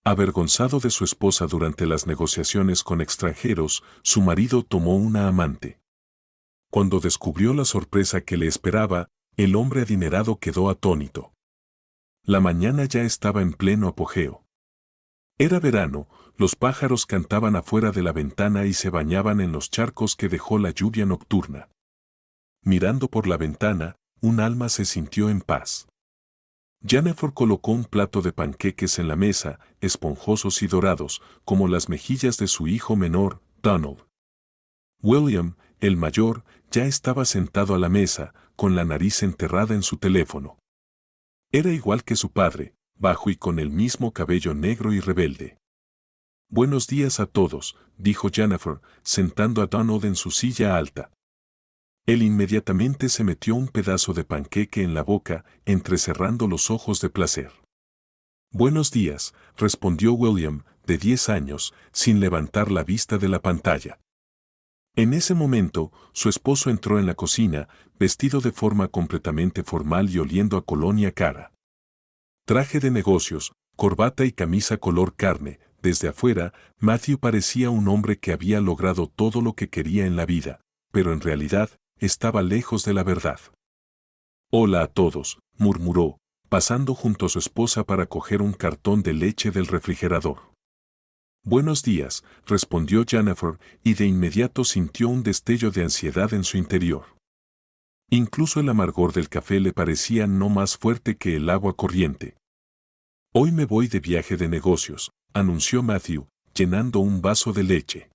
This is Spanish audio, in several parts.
Avergonzado de su esposa durante las negociaciones con extranjeros, su marido tomó una amante. Cuando descubrió la sorpresa que le esperaba, el hombre adinerado quedó atónito. La mañana ya estaba en pleno apogeo. Era verano, los pájaros cantaban afuera de la ventana y se bañaban en los charcos que dejó la lluvia nocturna. Mirando por la ventana, un alma se sintió en paz. Jennifer colocó un plato de panqueques en la mesa, esponjosos y dorados, como las mejillas de su hijo menor, Donald. William, el mayor, ya estaba sentado a la mesa, con la nariz enterrada en su teléfono. Era igual que su padre, bajo y con el mismo cabello negro y rebelde. «Buenos días a todos», dijo Jennifer, sentando a Donald en su silla alta. Él inmediatamente se metió un pedazo de panqueque en la boca, entrecerrando los ojos de placer. «Buenos días», respondió William, de 10 años, sin levantar la vista de la pantalla. En ese momento, su esposo entró en la cocina, vestido de forma completamente formal y oliendo a colonia cara. Traje de negocios, corbata y camisa color carne. Desde afuera, Matthew parecía un hombre que había logrado todo lo que quería en la vida, pero en realidad, estaba lejos de la verdad. «Hola a todos», murmuró, pasando junto a su esposa para coger un cartón de leche del refrigerador. «Buenos días», respondió Jennifer, y de inmediato sintió un destello de ansiedad en su interior. Incluso el amargor del café le parecía no más fuerte que el agua corriente. «Hoy me voy de viaje de negocios», anunció Matthew, llenando un vaso de leche.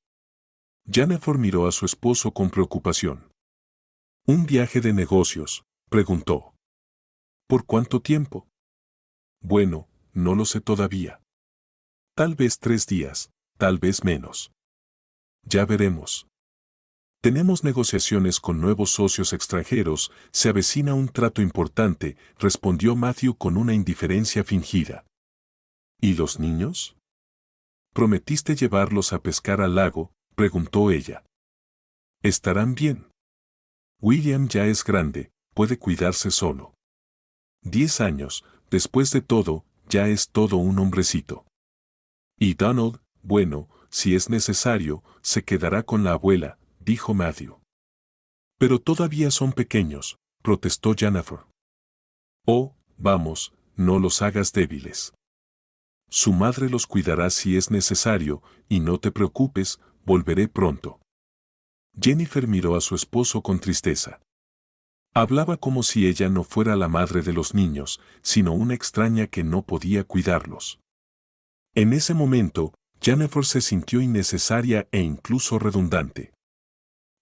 Jennifer miró a su esposo con preocupación. «¿Un viaje de negocios?», preguntó. «¿Por cuánto tiempo?». «Bueno, no lo sé todavía. Tal vez 3 días, tal vez menos. Ya veremos. Tenemos negociaciones con nuevos socios extranjeros, se avecina un trato importante», respondió Matthew con una indiferencia fingida. «¿Y los niños?». «¿Prometiste llevarlos a pescar al lago?», preguntó ella. «¿Estarán bien?». «William ya es grande, puede cuidarse solo. 10 años, después de todo, ya es todo un hombrecito. Y Donald, bueno, si es necesario, se quedará con la abuela», dijo Matthew. «Pero todavía son pequeños», protestó Jennifer. «Oh, vamos, no los hagas débiles. Su madre los cuidará si es necesario, y no te preocupes, volveré pronto». Jennifer miró a su esposo con tristeza. Hablaba como si ella no fuera la madre de los niños, sino una extraña que no podía cuidarlos. En ese momento, Jennifer se sintió innecesaria e incluso redundante.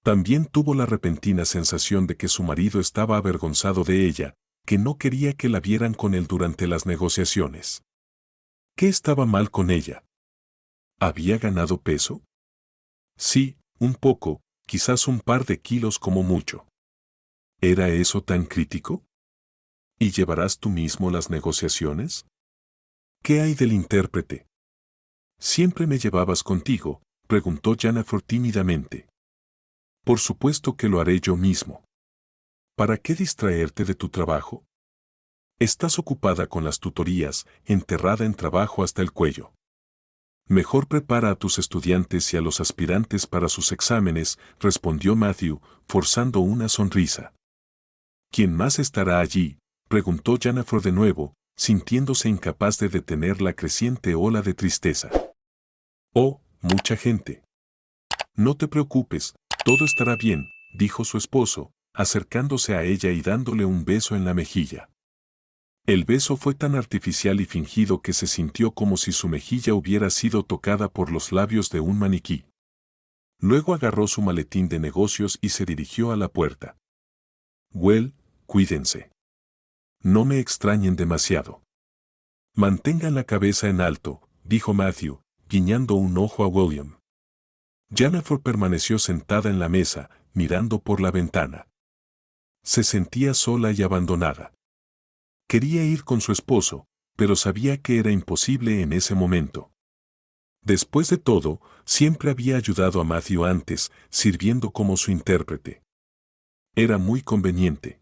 También tuvo la repentina sensación de que su marido estaba avergonzado de ella, que no quería que la vieran con él durante las negociaciones. ¿Qué estaba mal con ella? ¿Había ganado peso? Sí, un poco, quizás un par de kilos como mucho. ¿Era eso tan crítico? ¿Y llevarás tú mismo las negociaciones? ¿Qué hay del intérprete? ¿Siempre me llevabas contigo?, preguntó Jennifer tímidamente. Por supuesto que lo haré yo mismo. ¿Para qué distraerte de tu trabajo? Estás ocupada con las tutorías, enterrada en trabajo hasta el cuello. Mejor prepara a tus estudiantes y a los aspirantes para sus exámenes, respondió Matthew, forzando una sonrisa. ¿Quién más estará allí?, preguntó Jennifer de nuevo, sintiéndose incapaz de detener la creciente ola de tristeza. «Oh, mucha gente». «No te preocupes, todo estará bien», dijo su esposo, acercándose a ella y dándole un beso en la mejilla. El beso fue tan artificial y fingido que se sintió como si su mejilla hubiera sido tocada por los labios de un maniquí. Luego agarró su maletín de negocios y se dirigió a la puerta. «Well, cuídense. No me extrañen demasiado. Mantengan la cabeza en alto», dijo Matthew, guiñando un ojo a William. Jennifer permaneció sentada en la mesa, mirando por la ventana. Se sentía sola y abandonada. Quería ir con su esposo, pero sabía que era imposible en ese momento. Después de todo, siempre había ayudado a Matthew antes, sirviendo como su intérprete. Era muy conveniente.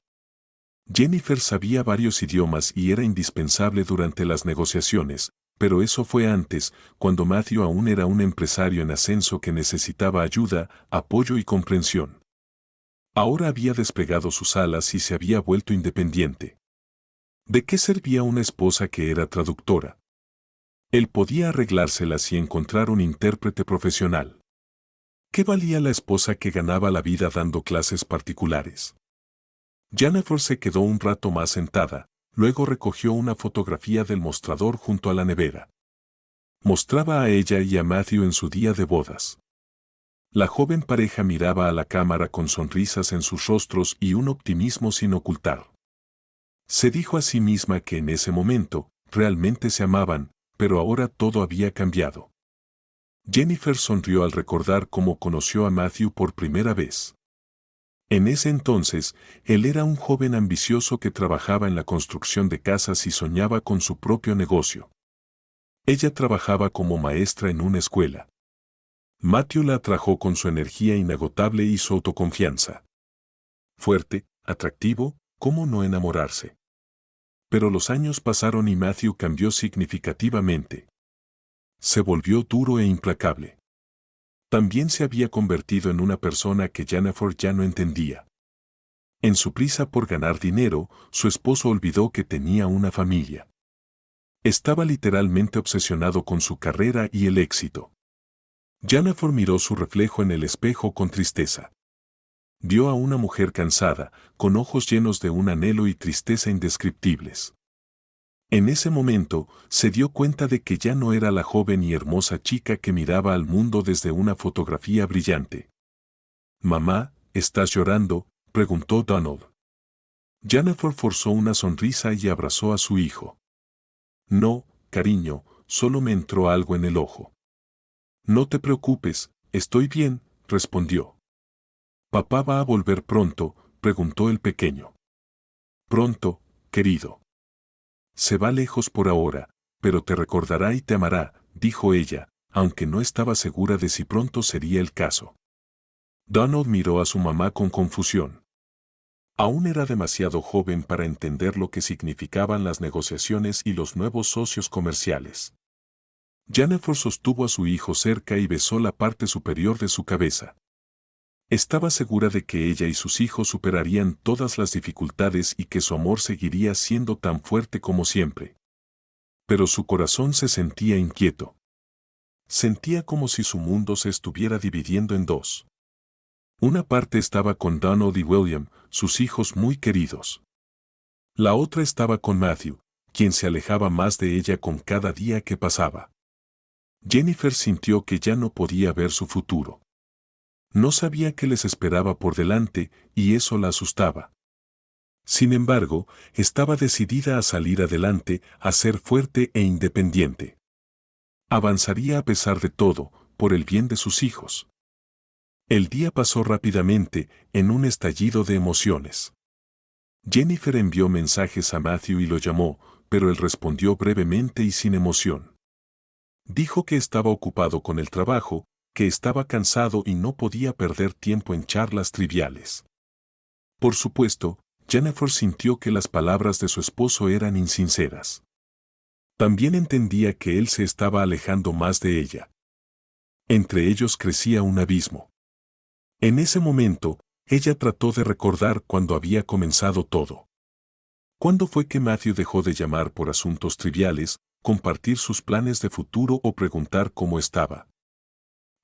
Jennifer sabía varios idiomas y era indispensable durante las negociaciones, pero eso fue antes, cuando Matthew aún era un empresario en ascenso que necesitaba ayuda, apoyo y comprensión. Ahora había desplegado sus alas y se había vuelto independiente. ¿De qué servía una esposa que era traductora? Él podía arreglárselas y encontrar un intérprete profesional. ¿Qué valía la esposa que ganaba la vida dando clases particulares? Jennifer se quedó un rato más sentada, luego recogió una fotografía del mostrador junto a la nevera. Mostraba a ella y a Matthew en su día de bodas. La joven pareja miraba a la cámara con sonrisas en sus rostros y un optimismo sin ocultar. Se dijo a sí misma que en ese momento, realmente se amaban, pero ahora todo había cambiado. Jennifer sonrió al recordar cómo conoció a Matthew por primera vez. En ese entonces, él era un joven ambicioso que trabajaba en la construcción de casas y soñaba con su propio negocio. Ella trabajaba como maestra en una escuela. Matthew la atrajo con su energía inagotable y su autoconfianza. Fuerte, atractivo, ¿cómo no enamorarse? Pero los años pasaron y Matthew cambió significativamente. Se volvió duro e implacable. También se había convertido en una persona que Jennifer ya no entendía. En su prisa por ganar dinero, su esposo olvidó que tenía una familia. Estaba literalmente obsesionado con su carrera y el éxito. Jennifer miró su reflejo en el espejo con tristeza. Vio a una mujer cansada, con ojos llenos de un anhelo y tristeza indescriptibles. En ese momento, se dio cuenta de que ya no era la joven y hermosa chica que miraba al mundo desde una fotografía brillante. «Mamá, ¿estás llorando?», preguntó Donald. Jennifer forzó una sonrisa y abrazó a su hijo. «No, cariño, solo me entró algo en el ojo». «No te preocupes, estoy bien», respondió. «¿Papá va a volver pronto?», preguntó el pequeño. «Pronto, querido. Se va lejos por ahora, pero te recordará y te amará», dijo ella, aunque no estaba segura de si pronto sería el caso. Donald miró a su mamá con confusión. Aún era demasiado joven para entender lo que significaban las negociaciones y los nuevos socios comerciales. Jennifer sostuvo a su hijo cerca y besó la parte superior de su cabeza. Estaba segura de que ella y sus hijos superarían todas las dificultades y que su amor seguiría siendo tan fuerte como siempre. Pero su corazón se sentía inquieto. Sentía como si su mundo se estuviera dividiendo en dos. Una parte estaba con Donald y William, sus hijos muy queridos. La otra estaba con Matthew, quien se alejaba más de ella con cada día que pasaba. Jennifer sintió que ya no podía ver su futuro. No sabía qué les esperaba por delante, y eso la asustaba. Sin embargo, estaba decidida a salir adelante, a ser fuerte e independiente. Avanzaría a pesar de todo, por el bien de sus hijos. El día pasó rápidamente, en un estallido de emociones. Jennifer envió mensajes a Matthew y lo llamó, pero él respondió brevemente y sin emoción. Dijo que estaba ocupado con el trabajo, que estaba cansado y no podía perder tiempo en charlas triviales. Por supuesto, Jennifer sintió que las palabras de su esposo eran insinceras. También entendía que él se estaba alejando más de ella. Entre ellos crecía un abismo. En ese momento, ella trató de recordar cuándo había comenzado todo. ¿Cuándo fue que Matthew dejó de llamar por asuntos triviales, compartir sus planes de futuro o preguntar cómo estaba?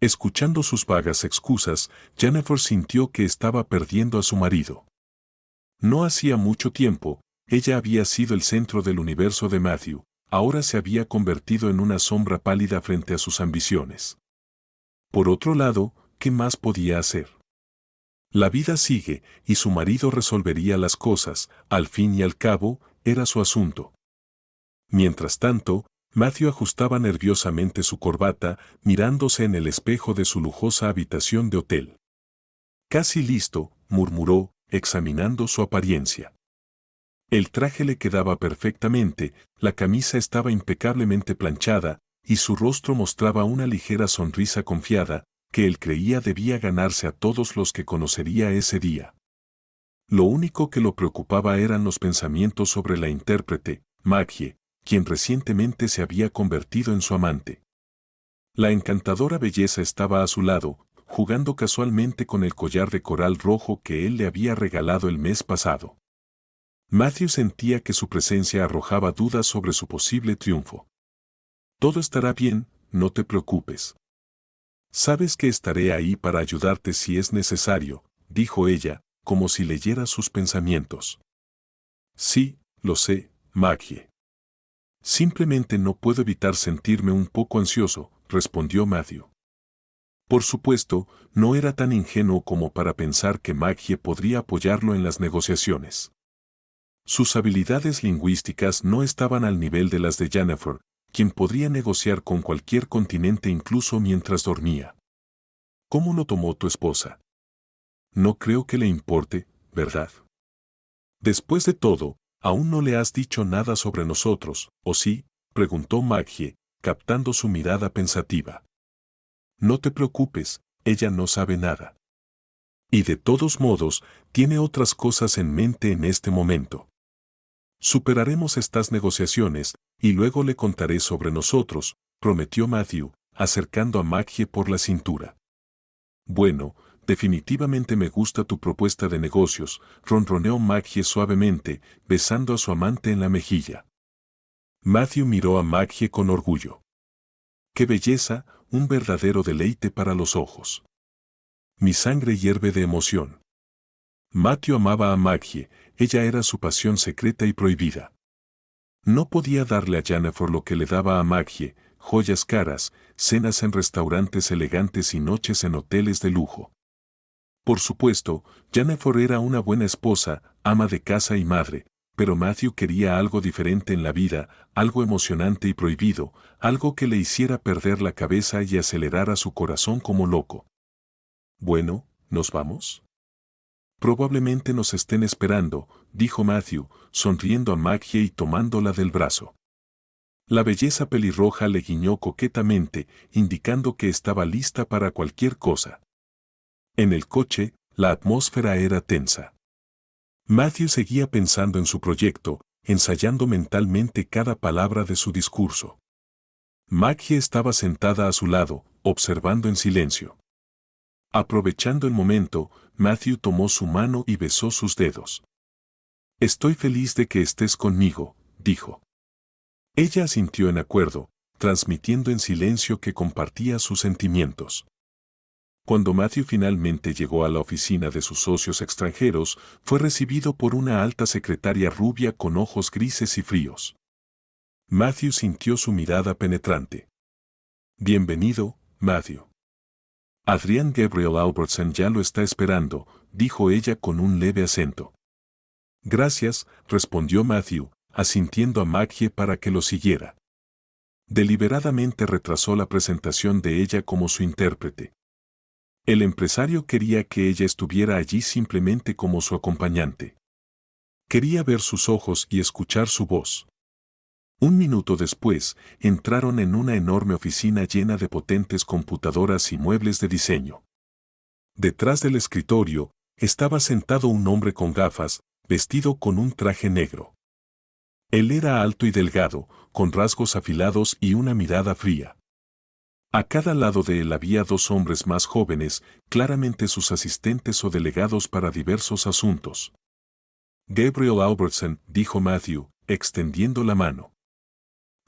Escuchando sus vagas excusas, Jennifer sintió que estaba perdiendo a su marido. No hacía mucho tiempo, ella había sido el centro del universo de Matthew, ahora se había convertido en una sombra pálida frente a sus ambiciones. Por otro lado, ¿qué más podía hacer? La vida sigue, y su marido resolvería las cosas, al fin y al cabo, era su asunto. Mientras tanto, Matthew ajustaba nerviosamente su corbata, mirándose en el espejo de su lujosa habitación de hotel. «Casi listo», murmuró, examinando su apariencia. El traje le quedaba perfectamente, la camisa estaba impecablemente planchada, y su rostro mostraba una ligera sonrisa confiada, que él creía debía ganarse a todos los que conocería ese día. Lo único que lo preocupaba eran los pensamientos sobre la intérprete, Maggie, quien recientemente se había convertido en su amante. La encantadora belleza estaba a su lado, jugando casualmente con el collar de coral rojo que él le había regalado el mes pasado. Matthew sentía que su presencia arrojaba dudas sobre su posible triunfo. Todo estará bien, no te preocupes. Sabes que estaré ahí para ayudarte si es necesario, dijo ella, como si leyera sus pensamientos. Sí, lo sé, Maggie. Simplemente no puedo evitar sentirme un poco ansioso, respondió Matthew. Por supuesto, no era tan ingenuo como para pensar que Maggie podría apoyarlo en las negociaciones. Sus habilidades lingüísticas no estaban al nivel de las de Jennifer, quien podría negociar con cualquier continente incluso mientras dormía. ¿Cómo lo tomó tu esposa? No creo que le importe, ¿verdad? Después de todo, aún no le has dicho nada sobre nosotros, ¿o sí? Preguntó Maggie, captando su mirada pensativa. No te preocupes, ella no sabe nada. Y de todos modos, tiene otras cosas en mente en este momento. Superaremos estas negociaciones, y luego le contaré sobre nosotros, prometió Matthew, acercando a Maggie por la cintura. Bueno, definitivamente me gusta tu propuesta de negocios, ronroneó Maggie suavemente, besando a su amante en la mejilla. Matthew miró a Maggie con orgullo. ¡Qué belleza, un verdadero deleite para los ojos! Mi sangre hierve de emoción. Matthew amaba a Maggie, ella era su pasión secreta y prohibida. No podía darle a Jennifer lo que le daba a Maggie, joyas caras, cenas en restaurantes elegantes y noches en hoteles de lujo. Por supuesto, Jennifer era una buena esposa, ama de casa y madre, pero Matthew quería algo diferente en la vida, algo emocionante y prohibido, algo que le hiciera perder la cabeza y acelerara su corazón como loco. Bueno, ¿nos vamos? Probablemente nos estén esperando, dijo Matthew, sonriendo a Maggie y tomándola del brazo. La belleza pelirroja le guiñó coquetamente, indicando que estaba lista para cualquier cosa. En el coche, la atmósfera era tensa. Matthew seguía pensando en su proyecto, ensayando mentalmente cada palabra de su discurso. Maggie estaba sentada a su lado, observando en silencio. Aprovechando el momento, Matthew tomó su mano y besó sus dedos. Estoy feliz de que estés conmigo, dijo. Ella asintió en acuerdo, transmitiendo en silencio que compartía sus sentimientos. Cuando Matthew finalmente llegó a la oficina de sus socios extranjeros, fue recibido por una alta secretaria rubia con ojos grises y fríos. Matthew sintió su mirada penetrante. Bienvenido, Matthew. Adrian Gabriel Albertson ya lo está esperando, dijo ella con un leve acento. Gracias, respondió Matthew, asintiendo a Maggie para que lo siguiera. Deliberadamente retrasó la presentación de ella como su intérprete. El empresario quería que ella estuviera allí simplemente como su acompañante. Quería ver sus ojos y escuchar su voz. Un minuto después, entraron en una enorme oficina llena de potentes computadoras y muebles de diseño. Detrás del escritorio, estaba sentado un hombre con gafas, vestido con un traje negro. Él era alto y delgado, con rasgos afilados y una mirada fría. A cada lado de él había dos hombres más jóvenes, claramente sus asistentes o delegados para diversos asuntos. Gabriel Albertson, dijo Matthew, extendiendo la mano.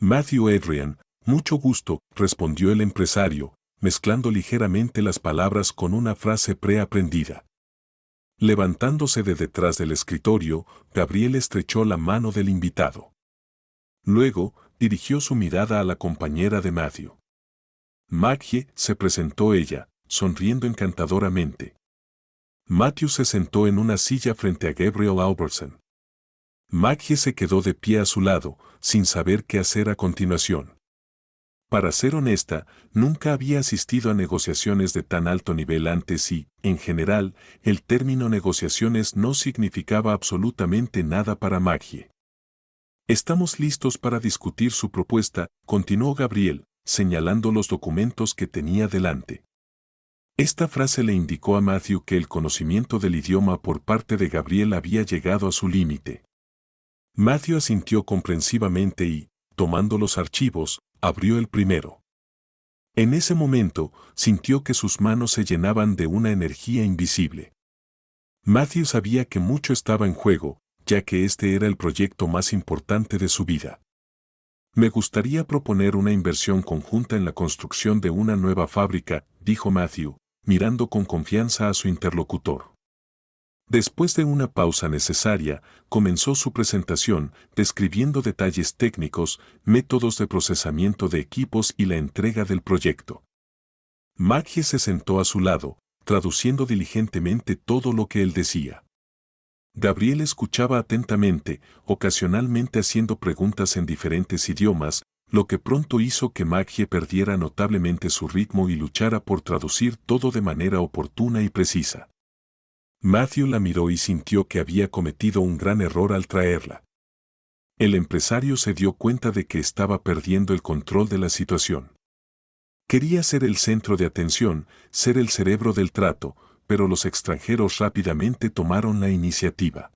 Matthew Adrian, mucho gusto, respondió el empresario, mezclando ligeramente las palabras con una frase preaprendida. Levantándose de detrás del escritorio, Gabriel estrechó la mano del invitado. Luego, dirigió su mirada a la compañera de Matthew. Maggie, se presentó ella, sonriendo encantadoramente. Matthew se sentó en una silla frente a Gabriel Albertson. Maggie se quedó de pie a su lado, sin saber qué hacer a continuación. Para ser honesta, nunca había asistido a negociaciones de tan alto nivel antes y, en general, el término negociaciones no significaba absolutamente nada para Maggie. Estamos listos para discutir su propuesta, continuó Gabriel, señalando los documentos que tenía delante. Esta frase le indicó a Matthew que el conocimiento del idioma por parte de Gabriel había llegado a su límite. Matthew asintió comprensivamente y, tomando los archivos, abrió el primero. En ese momento, sintió que sus manos se llenaban de una energía invisible. Matthew sabía que mucho estaba en juego, ya que este era el proyecto más importante de su vida. Me gustaría proponer una inversión conjunta en la construcción de una nueva fábrica, dijo Matthew, mirando con confianza a su interlocutor. Después de una pausa necesaria, comenzó su presentación, describiendo detalles técnicos, métodos de procesamiento de equipos y la entrega del proyecto. Maggie se sentó a su lado, traduciendo diligentemente todo lo que él decía. Gabriel escuchaba atentamente, ocasionalmente haciendo preguntas en diferentes idiomas, lo que pronto hizo que Maggie perdiera notablemente su ritmo y luchara por traducir todo de manera oportuna y precisa. Matthew la miró y sintió que había cometido un gran error al traerla. El empresario se dio cuenta de que estaba perdiendo el control de la situación. Quería ser el centro de atención, ser el cerebro del trato, pero los extranjeros rápidamente tomaron la iniciativa.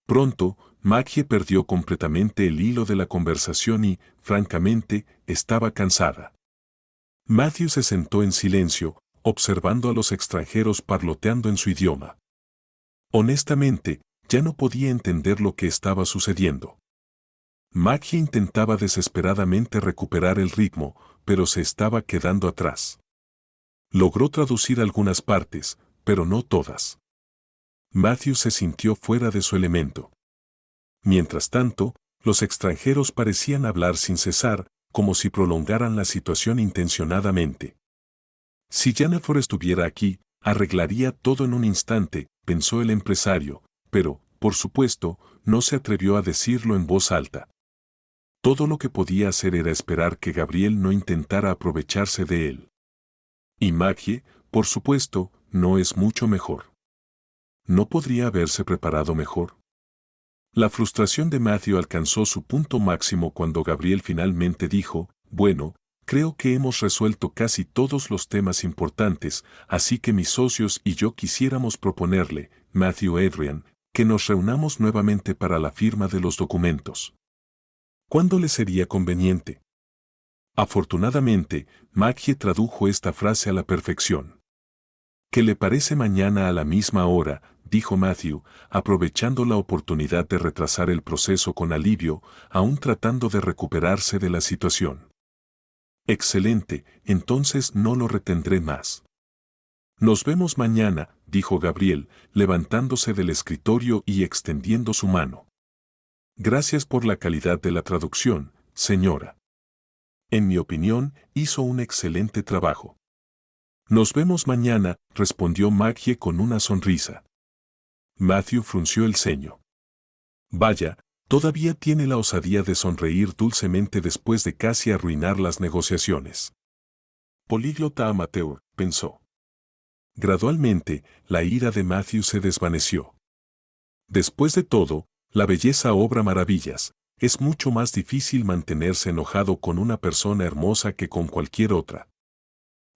Pronto, Maggie perdió completamente el hilo de la conversación y, francamente, estaba cansada. Matthew se sentó en silencio, observando a los extranjeros parloteando en su idioma. Honestamente, ya no podía entender lo que estaba sucediendo. Maggie intentaba desesperadamente recuperar el ritmo, pero se estaba quedando atrás. Logró traducir algunas partes, pero no todas. Matthew se sintió fuera de su elemento. Mientras tanto, los extranjeros parecían hablar sin cesar, como si prolongaran la situación intencionadamente. Si Jennifer estuviera aquí, arreglaría todo en un instante, pensó el empresario, pero, por supuesto, no se atrevió a decirlo en voz alta. Todo lo que podía hacer era esperar que Gabriel no intentara aprovecharse de él. Y Maggie, por supuesto, no es mucho mejor. ¿No podría haberse preparado mejor? La frustración de Matthew alcanzó su punto máximo cuando Gabriel finalmente dijo, bueno, creo que hemos resuelto casi todos los temas importantes, así que mis socios y yo quisiéramos proponerle, Matthew Adrian, que nos reunamos nuevamente para la firma de los documentos. ¿Cuándo le sería conveniente? Afortunadamente, Maggie tradujo esta frase a la perfección. ¿Qué le parece mañana a la misma hora?, dijo Matthew, aprovechando la oportunidad de retrasar el proceso con alivio, aún tratando de recuperarse de la situación. Excelente, entonces no lo retendré más. Nos vemos mañana, dijo Gabriel, levantándose del escritorio y extendiendo su mano. Gracias por la calidad de la traducción, señora. En mi opinión, hizo un excelente trabajo. Nos vemos mañana, respondió Maggie con una sonrisa. Matthew frunció el ceño. Vaya, todavía tiene la osadía de sonreír dulcemente después de casi arruinar las negociaciones. Políglota amateur, pensó. Gradualmente, la ira de Matthew se desvaneció. Después de todo, la belleza obra maravillas. Es mucho más difícil mantenerse enojado con una persona hermosa que con cualquier otra.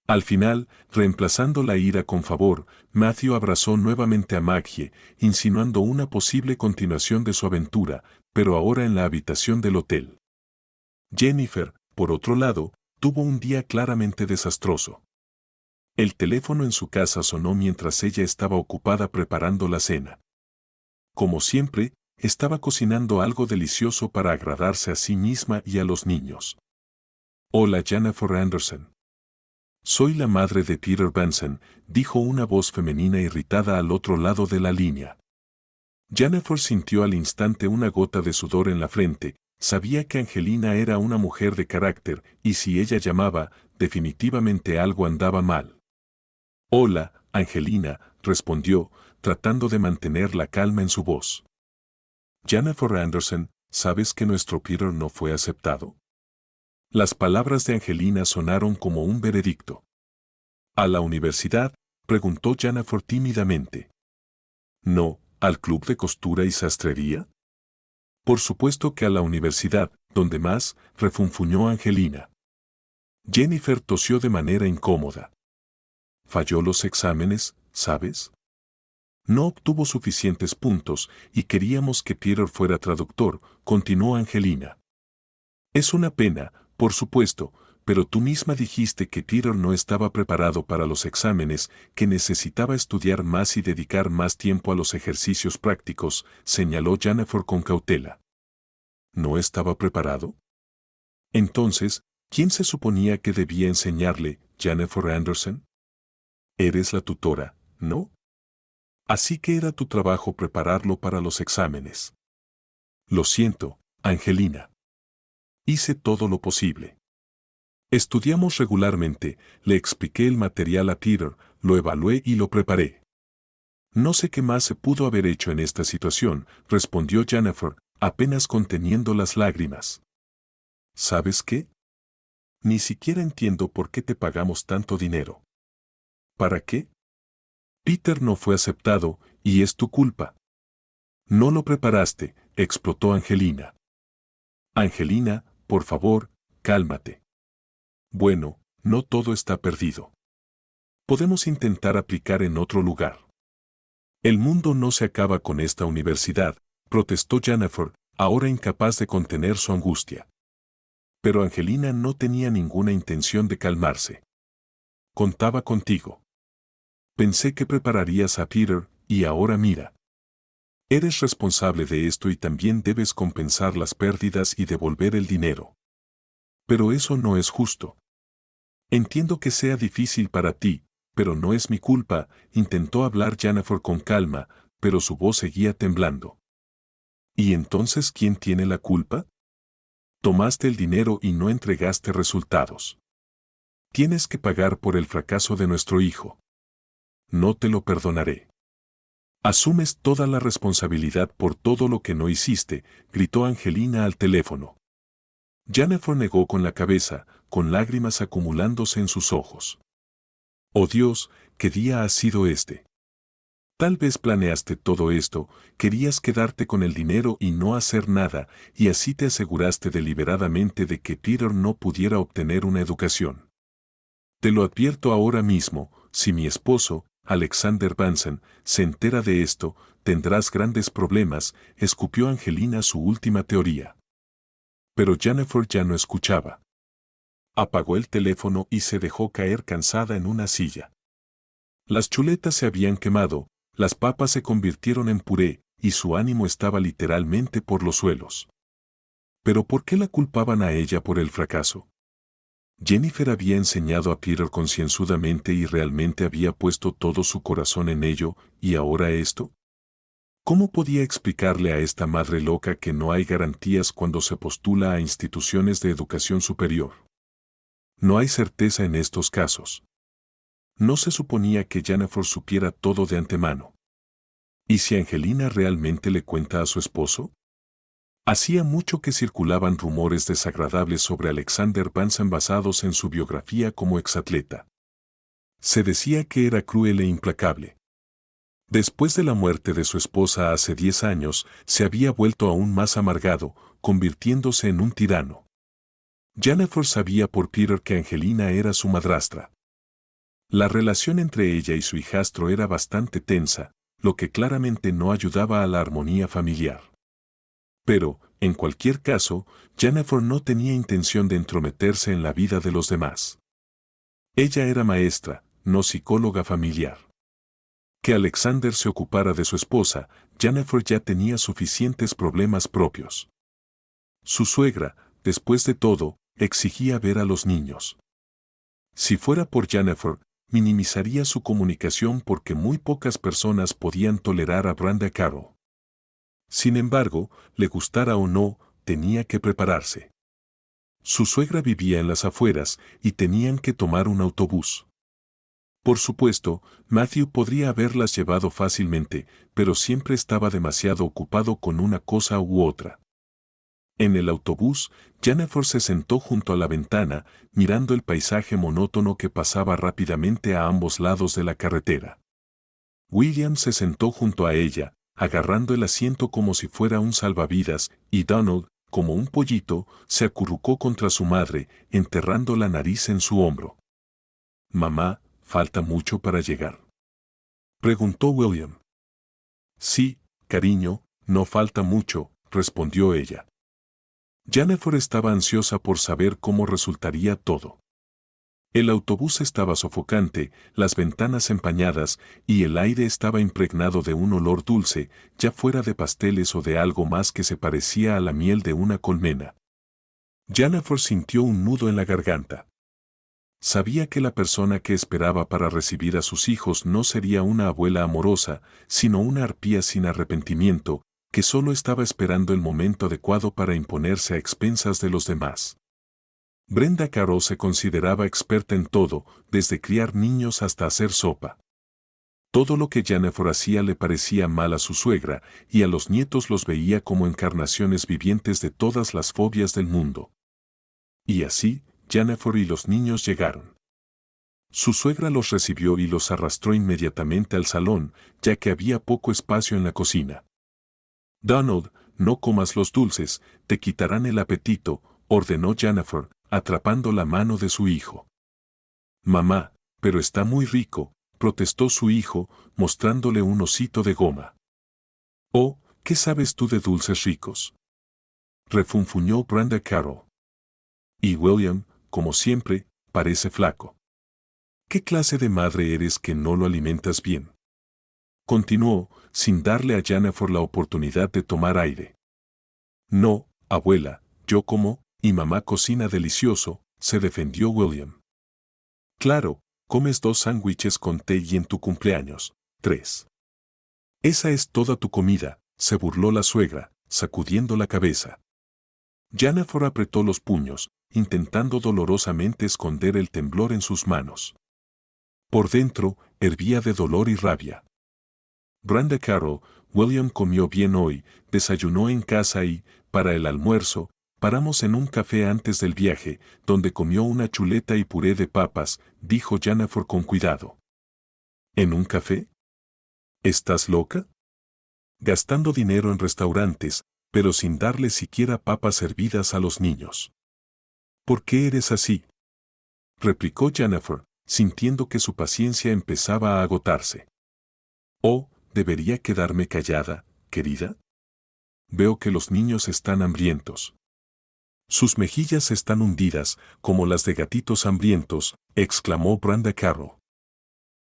Al final, reemplazando la ira con favor, Matthew abrazó nuevamente a Maggie, insinuando una posible continuación de su aventura, pero ahora en la habitación del hotel. Jennifer, por otro lado, tuvo un día claramente desastroso. El teléfono en su casa sonó mientras ella estaba ocupada preparando la cena. Como siempre, estaba cocinando algo delicioso para agradarse a sí misma y a los niños. Hola, Jennifer Anderson. Soy la madre de Peter Benson, dijo una voz femenina irritada al otro lado de la línea. Jennifer sintió al instante una gota de sudor en la frente, sabía que Angelina era una mujer de carácter, y si ella llamaba, definitivamente algo andaba mal. Hola, Angelina, respondió, tratando de mantener la calma en su voz. Jennifer Anderson, ¿sabes que nuestro Peter no fue aceptado? Las palabras de Angelina sonaron como un veredicto. ¿A la universidad?, preguntó Jennifer tímidamente. No, ¿al club de costura y sastrería? Por supuesto que a la universidad, donde más, refunfuñó Angelina. Jennifer tosió de manera incómoda. Falló los exámenes, ¿sabes? No obtuvo suficientes puntos y queríamos que Peter fuera traductor, continuó Angelina. Es una pena, por supuesto, pero tú misma dijiste que Peter no estaba preparado para los exámenes, que necesitaba estudiar más y dedicar más tiempo a los ejercicios prácticos, señaló Jennifer con cautela. ¿No estaba preparado? Entonces, ¿quién se suponía que debía enseñarle, Jennifer Anderson? Eres la tutora, ¿no? Así que era tu trabajo prepararlo para los exámenes. Lo siento, Angelina. Hice todo lo posible. Estudiamos regularmente, le expliqué el material a Peter, lo evalué y lo preparé. No sé qué más se pudo haber hecho en esta situación, respondió Jennifer, apenas conteniendo las lágrimas. ¿Sabes qué? Ni siquiera entiendo por qué te pagamos tanto dinero. ¿Para qué? Peter no fue aceptado, y es tu culpa. No lo preparaste, explotó Angelina. Angelina, por favor, cálmate. Bueno, no todo está perdido. Podemos intentar aplicar en otro lugar. El mundo no se acaba con esta universidad, protestó Jennifer, ahora incapaz de contener su angustia. Pero Angelina no tenía ninguna intención de calmarse. Contaba contigo. Pensé que prepararías a Peter, y ahora mira. Eres responsable de esto y también debes compensar las pérdidas y devolver el dinero. Pero eso no es justo. Entiendo que sea difícil para ti, pero no es mi culpa, intentó hablar Jennifer con calma, pero su voz seguía temblando. ¿Y entonces quién tiene la culpa? Tomaste el dinero y no entregaste resultados. Tienes que pagar por el fracaso de nuestro hijo. No te lo perdonaré. Asumes toda la responsabilidad por todo lo que no hiciste, gritó Angelina al teléfono. Jennifer negó con la cabeza, con lágrimas acumulándose en sus ojos. Oh Dios, ¿qué día ha sido este? Tal vez planeaste todo esto, querías quedarte con el dinero y no hacer nada, y así te aseguraste deliberadamente de que Peter no pudiera obtener una educación. Te lo advierto ahora mismo, si mi esposo, Alexander Benson, se entera de esto, tendrás grandes problemas, escupió Angelina su última teoría. Pero Jennifer ya no escuchaba. Apagó el teléfono y se dejó caer cansada en una silla. Las chuletas se habían quemado, las papas se convirtieron en puré, y su ánimo estaba literalmente por los suelos. ¿Pero por qué la culpaban a ella por el fracaso? Jennifer había enseñado a Peter concienzudamente y realmente había puesto todo su corazón en ello, ¿y ahora esto? ¿Cómo podía explicarle a esta madre loca que no hay garantías cuando se postula a instituciones de educación superior? No hay certeza en estos casos. No se suponía que Jennifer supiera todo de antemano. ¿Y si Angelina realmente le cuenta a su esposo? Hacía mucho que circulaban rumores desagradables sobre Alexander Benson basados en su biografía como exatleta. Se decía que era cruel e implacable. Después de la muerte de su esposa hace 10 años, se había vuelto aún más amargado, convirtiéndose en un tirano. Jennifer sabía por Peter que Angelina era su madrastra. La relación entre ella y su hijastro era bastante tensa, lo que claramente no ayudaba a la armonía familiar. Pero, en cualquier caso, Jennifer no tenía intención de entrometerse en la vida de los demás. Ella era maestra, no psicóloga familiar. Que Alexander se ocupara de su esposa, Jennifer ya tenía suficientes problemas propios. Su suegra, después de todo, exigía ver a los niños. Si fuera por Jennifer, minimizaría su comunicación porque muy pocas personas podían tolerar a Brenda Carroll. Sin embargo, le gustara o no, tenía que prepararse. Su suegra vivía en las afueras y tenían que tomar un autobús. Por supuesto, Matthew podría haberlas llevado fácilmente, pero siempre estaba demasiado ocupado con una cosa u otra. En el autobús, Jennifer se sentó junto a la ventana, mirando el paisaje monótono que pasaba rápidamente a ambos lados de la carretera. William se sentó junto a ella, agarrando el asiento como si fuera un salvavidas, y Donald, como un pollito, se acurrucó contra su madre, enterrando la nariz en su hombro. «Mamá, ¿falta mucho para llegar?», preguntó William. «Sí, cariño, no falta mucho», respondió ella. Jennifer estaba ansiosa por saber cómo resultaría todo. El autobús estaba sofocante, las ventanas empañadas y el aire estaba impregnado de un olor dulce, ya fuera de pasteles o de algo más que se parecía a la miel de una colmena. Jennifer sintió un nudo en la garganta. Sabía que la persona que esperaba para recibir a sus hijos no sería una abuela amorosa, sino una arpía sin arrepentimiento, que solo estaba esperando el momento adecuado para imponerse a expensas de los demás. Brenda Caro se consideraba experta en todo, desde criar niños hasta hacer sopa. Todo lo que Jennifer hacía le parecía mal a su suegra, y a los nietos los veía como encarnaciones vivientes de todas las fobias del mundo. Y así, Jennifer y los niños llegaron. Su suegra los recibió y los arrastró inmediatamente al salón, ya que había poco espacio en la cocina. «Donald, no comas los dulces, te quitarán el apetito», ordenó Jennifer, atrapando la mano de su hijo. «Mamá, pero está muy rico», protestó su hijo, mostrándole un osito de goma. «Oh, ¿qué sabes tú de dulces ricos?», refunfuñó Brenda Caro. «Y William, como siempre, parece flaco. ¿Qué clase de madre eres que no lo alimentas bien?», continuó, sin darle a Jennifer la oportunidad de tomar aire. «No, abuela, yo como, y mamá cocina delicioso», se defendió William. «Claro, comes 2 sándwiches con té y en tu cumpleaños, 3. Esa es toda tu comida», se burló la suegra, sacudiendo la cabeza. Jennifer apretó los puños, intentando dolorosamente esconder el temblor en sus manos. Por dentro, hervía de dolor y rabia. Brenda Caro, William comió bien hoy, desayunó en casa y, para el almuerzo, paramos en un café antes del viaje, donde comió una chuleta y puré de papas, dijo Jennifer con cuidado. ¿En un café? ¿Estás loca? Gastando dinero en restaurantes, pero sin darle siquiera papas hervidas a los niños. ¿Por qué eres así?, replicó Jennifer, sintiendo que su paciencia empezaba a agotarse. «Oh, ¿debería quedarme callada, querida? Veo que los niños están hambrientos». «Sus mejillas están hundidas, como las de gatitos hambrientos», exclamó Brenda Caro.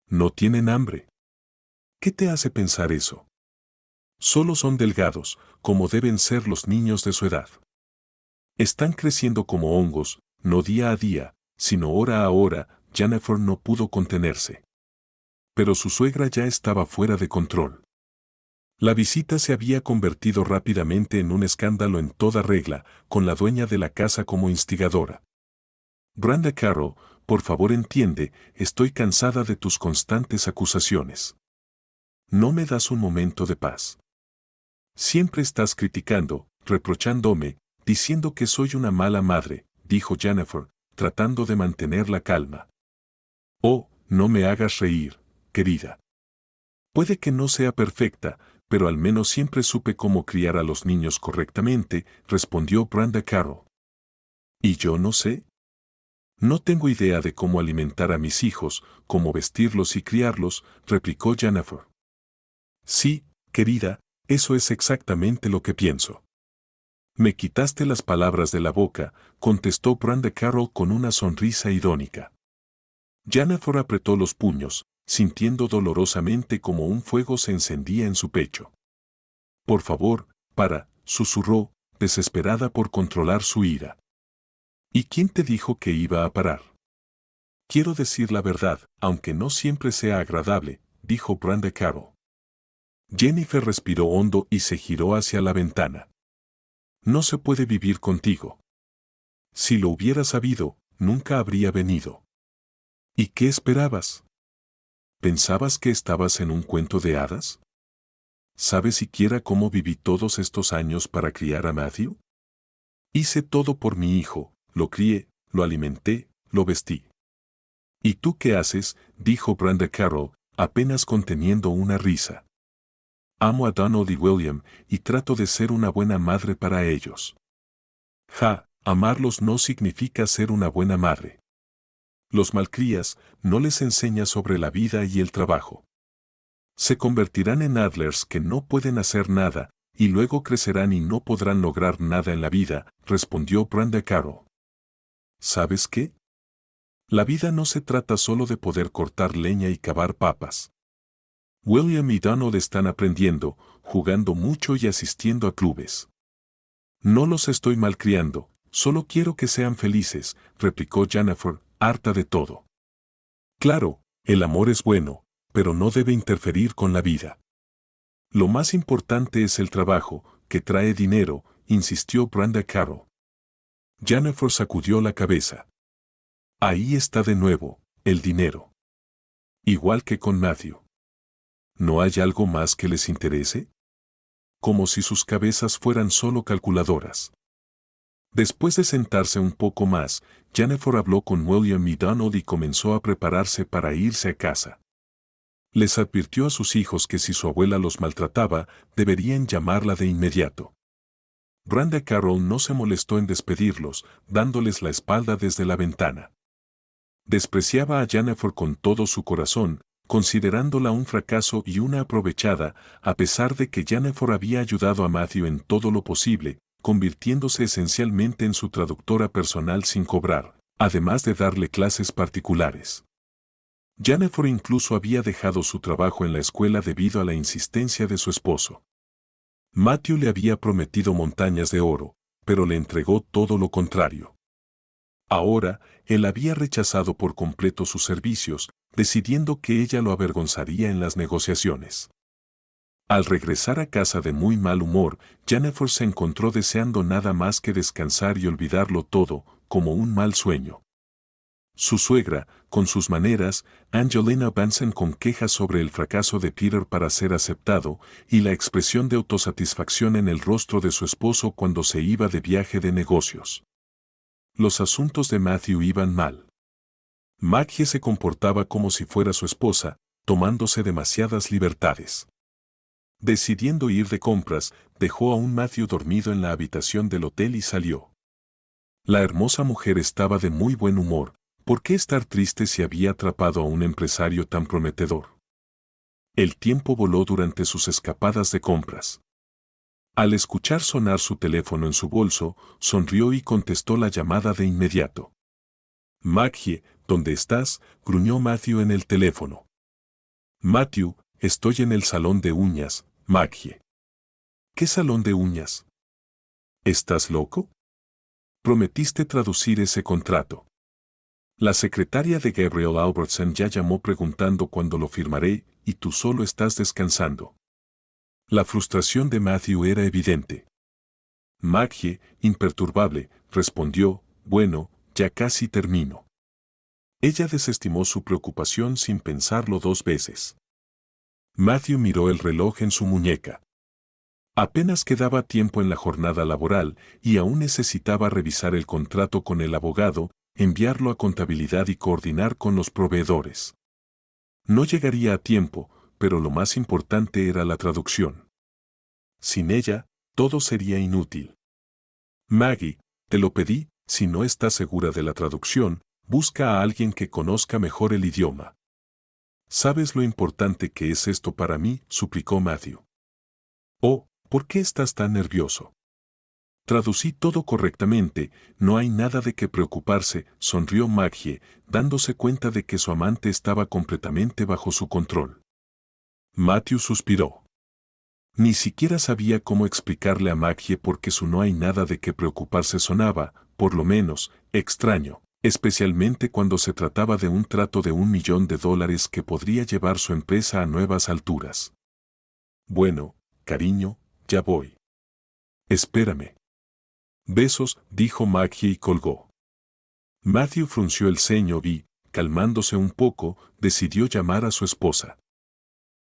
«No tienen hambre». «¿Qué te hace pensar eso? Solo son delgados, como deben ser los niños de su edad. Están creciendo como hongos, no día a día, sino hora a hora». Jennifer no pudo contenerse. Pero su suegra ya estaba fuera de control. La visita se había convertido rápidamente en un escándalo en toda regla, con la dueña de la casa como instigadora. «Brenda Caro, por favor entiende, estoy cansada de tus constantes acusaciones. No me das un momento de paz. Siempre estás criticando, reprochándome, diciendo que soy una mala madre», dijo Jennifer, tratando de mantener la calma. «Oh, no me hagas reír, querida. Puede que no sea perfecta, pero al menos siempre supe cómo criar a los niños correctamente», respondió Brenda Caro. «¿Y yo no sé? No tengo idea de cómo alimentar a mis hijos, cómo vestirlos y criarlos», replicó Jennifer. «Sí, querida, eso es exactamente lo que pienso». «Me quitaste las palabras de la boca», contestó Brenda Caro con una sonrisa irónica. Jennifer apretó los puños, sintiendo dolorosamente como un fuego se encendía en su pecho. «Por favor, para», susurró, desesperada por controlar su ira. «¿Y quién te dijo que iba a parar? Quiero decir la verdad, aunque no siempre sea agradable», dijo Brenda Caro. Jennifer respiró hondo y se giró hacia la ventana. «No se puede vivir contigo. Si lo hubiera sabido, nunca habría venido». «¿Y qué esperabas? ¿Pensabas que estabas en un cuento de hadas? ¿Sabes siquiera cómo viví todos estos años para criar a Matthew? Hice todo por mi hijo, lo crié, lo alimenté, lo vestí». «¿Y tú qué haces?», dijo Brenda Caro, apenas conteniendo una risa. «Amo a Donald y William, y trato de ser una buena madre para ellos». «Ja, amarlos no significa ser una buena madre. Los malcrías, no les enseñas sobre la vida y el trabajo. Se convertirán en adlers que no pueden hacer nada», y luego crecerán y no podrán lograr nada en la vida, respondió Brenda Carroll. ¿Sabes qué? La vida no se trata solo de poder cortar leña y cavar papas. William y Donald están aprendiendo, jugando mucho y asistiendo a clubes. No los estoy malcriando, solo quiero que sean felices, replicó Jennifer, harta de todo. Claro, el amor es bueno, pero no debe interferir con la vida. Lo más importante es el trabajo, que trae dinero, insistió Brenda Carroll. Jennifer sacudió la cabeza. Ahí está de nuevo, el dinero. Igual que con Matthew. ¿No hay algo más que les interese? Como si sus cabezas fueran solo calculadoras. Después de sentarse un poco más, Jennifer habló con William y Donald y comenzó a prepararse para irse a casa. Les advirtió a sus hijos que si su abuela los maltrataba, deberían llamarla de inmediato. Brenda Carroll no se molestó en despedirlos, dándoles la espalda desde la ventana. Despreciaba a Jennifer con todo su corazón, considerándola un fracaso y una aprovechada, a pesar de que Jennifer había ayudado a Matthew en todo lo posible, convirtiéndose esencialmente en su traductora personal sin cobrar, además de darle clases particulares. Jennifer incluso había dejado su trabajo en la escuela debido a la insistencia de su esposo. Matthew le había prometido montañas de oro, pero le entregó todo lo contrario. Ahora, él había rechazado por completo sus servicios, decidiendo que ella lo avergonzaría en las negociaciones. Al regresar a casa de muy mal humor, Jennifer se encontró deseando nada más que descansar y olvidarlo todo, como un mal sueño. Su suegra, con sus maneras, Angelina Benson con quejas sobre el fracaso de Peter para ser aceptado, y la expresión de autosatisfacción en el rostro de su esposo cuando se iba de viaje de negocios. Los asuntos de Matthew iban mal. Maggie se comportaba como si fuera su esposa, tomándose demasiadas libertades. Decidiendo ir de compras, dejó a un Matthew dormido en la habitación del hotel y salió. La hermosa mujer estaba de muy buen humor. ¿Por qué estar triste si había atrapado a un empresario tan prometedor? El tiempo voló durante sus escapadas de compras. Al escuchar sonar su teléfono en su bolso, sonrió y contestó la llamada de inmediato. Maggie, ¿dónde estás?, gruñó Matthew en el teléfono. Matthew, estoy en el salón de uñas, Maggie. ¿Qué salón de uñas? ¿Estás loco? Prometiste traducir ese contrato. La secretaria de Gabriel Albertson ya llamó preguntando cuándo lo firmaré, y tú solo estás descansando. La frustración de Matthew era evidente. Maggie, imperturbable, respondió, bueno, ya casi termino. Ella desestimó su preocupación sin pensarlo 2 veces. Matthew miró el reloj en su muñeca. Apenas quedaba tiempo en la jornada laboral y aún necesitaba revisar el contrato con el abogado, enviarlo a contabilidad y coordinar con los proveedores. No llegaría a tiempo, pero lo más importante era la traducción. Sin ella, todo sería inútil. Maggie, te lo pedí, si no estás segura de la traducción, busca a alguien que conozca mejor el idioma. ¿Sabes lo importante que es esto para mí?, suplicó Matthew. Oh, ¿por qué estás tan nervioso? Traducí todo correctamente, no hay nada de qué preocuparse, sonrió Maggie, dándose cuenta de que su amante estaba completamente bajo su control. Matthew suspiró. Ni siquiera sabía cómo explicarle a Maggie por qué su no hay nada de qué preocuparse sonaba, por lo menos, extraño, especialmente cuando se trataba de un trato de $1 millón que podría llevar su empresa a nuevas alturas. Bueno, cariño, ya voy. Espérame. Besos, dijo Maggie y colgó. Matthew frunció el ceño y, calmándose un poco, decidió llamar a su esposa.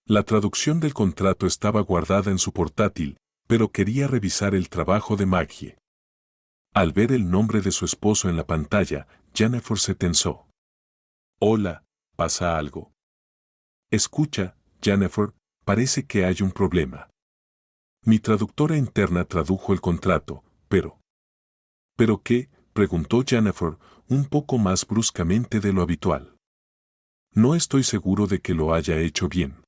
La traducción del contrato estaba guardada en su portátil, pero quería revisar el trabajo de Maggie. Al ver el nombre de su esposo en la pantalla, Jennifer se tensó. Hola, ¿pasa algo? Escucha, Jennifer, parece que hay un problema. Mi traductora interna tradujo el contrato, pero... ¿Pero qué?, preguntó Jennifer, un poco más bruscamente de lo habitual. No estoy seguro de que lo haya hecho bien.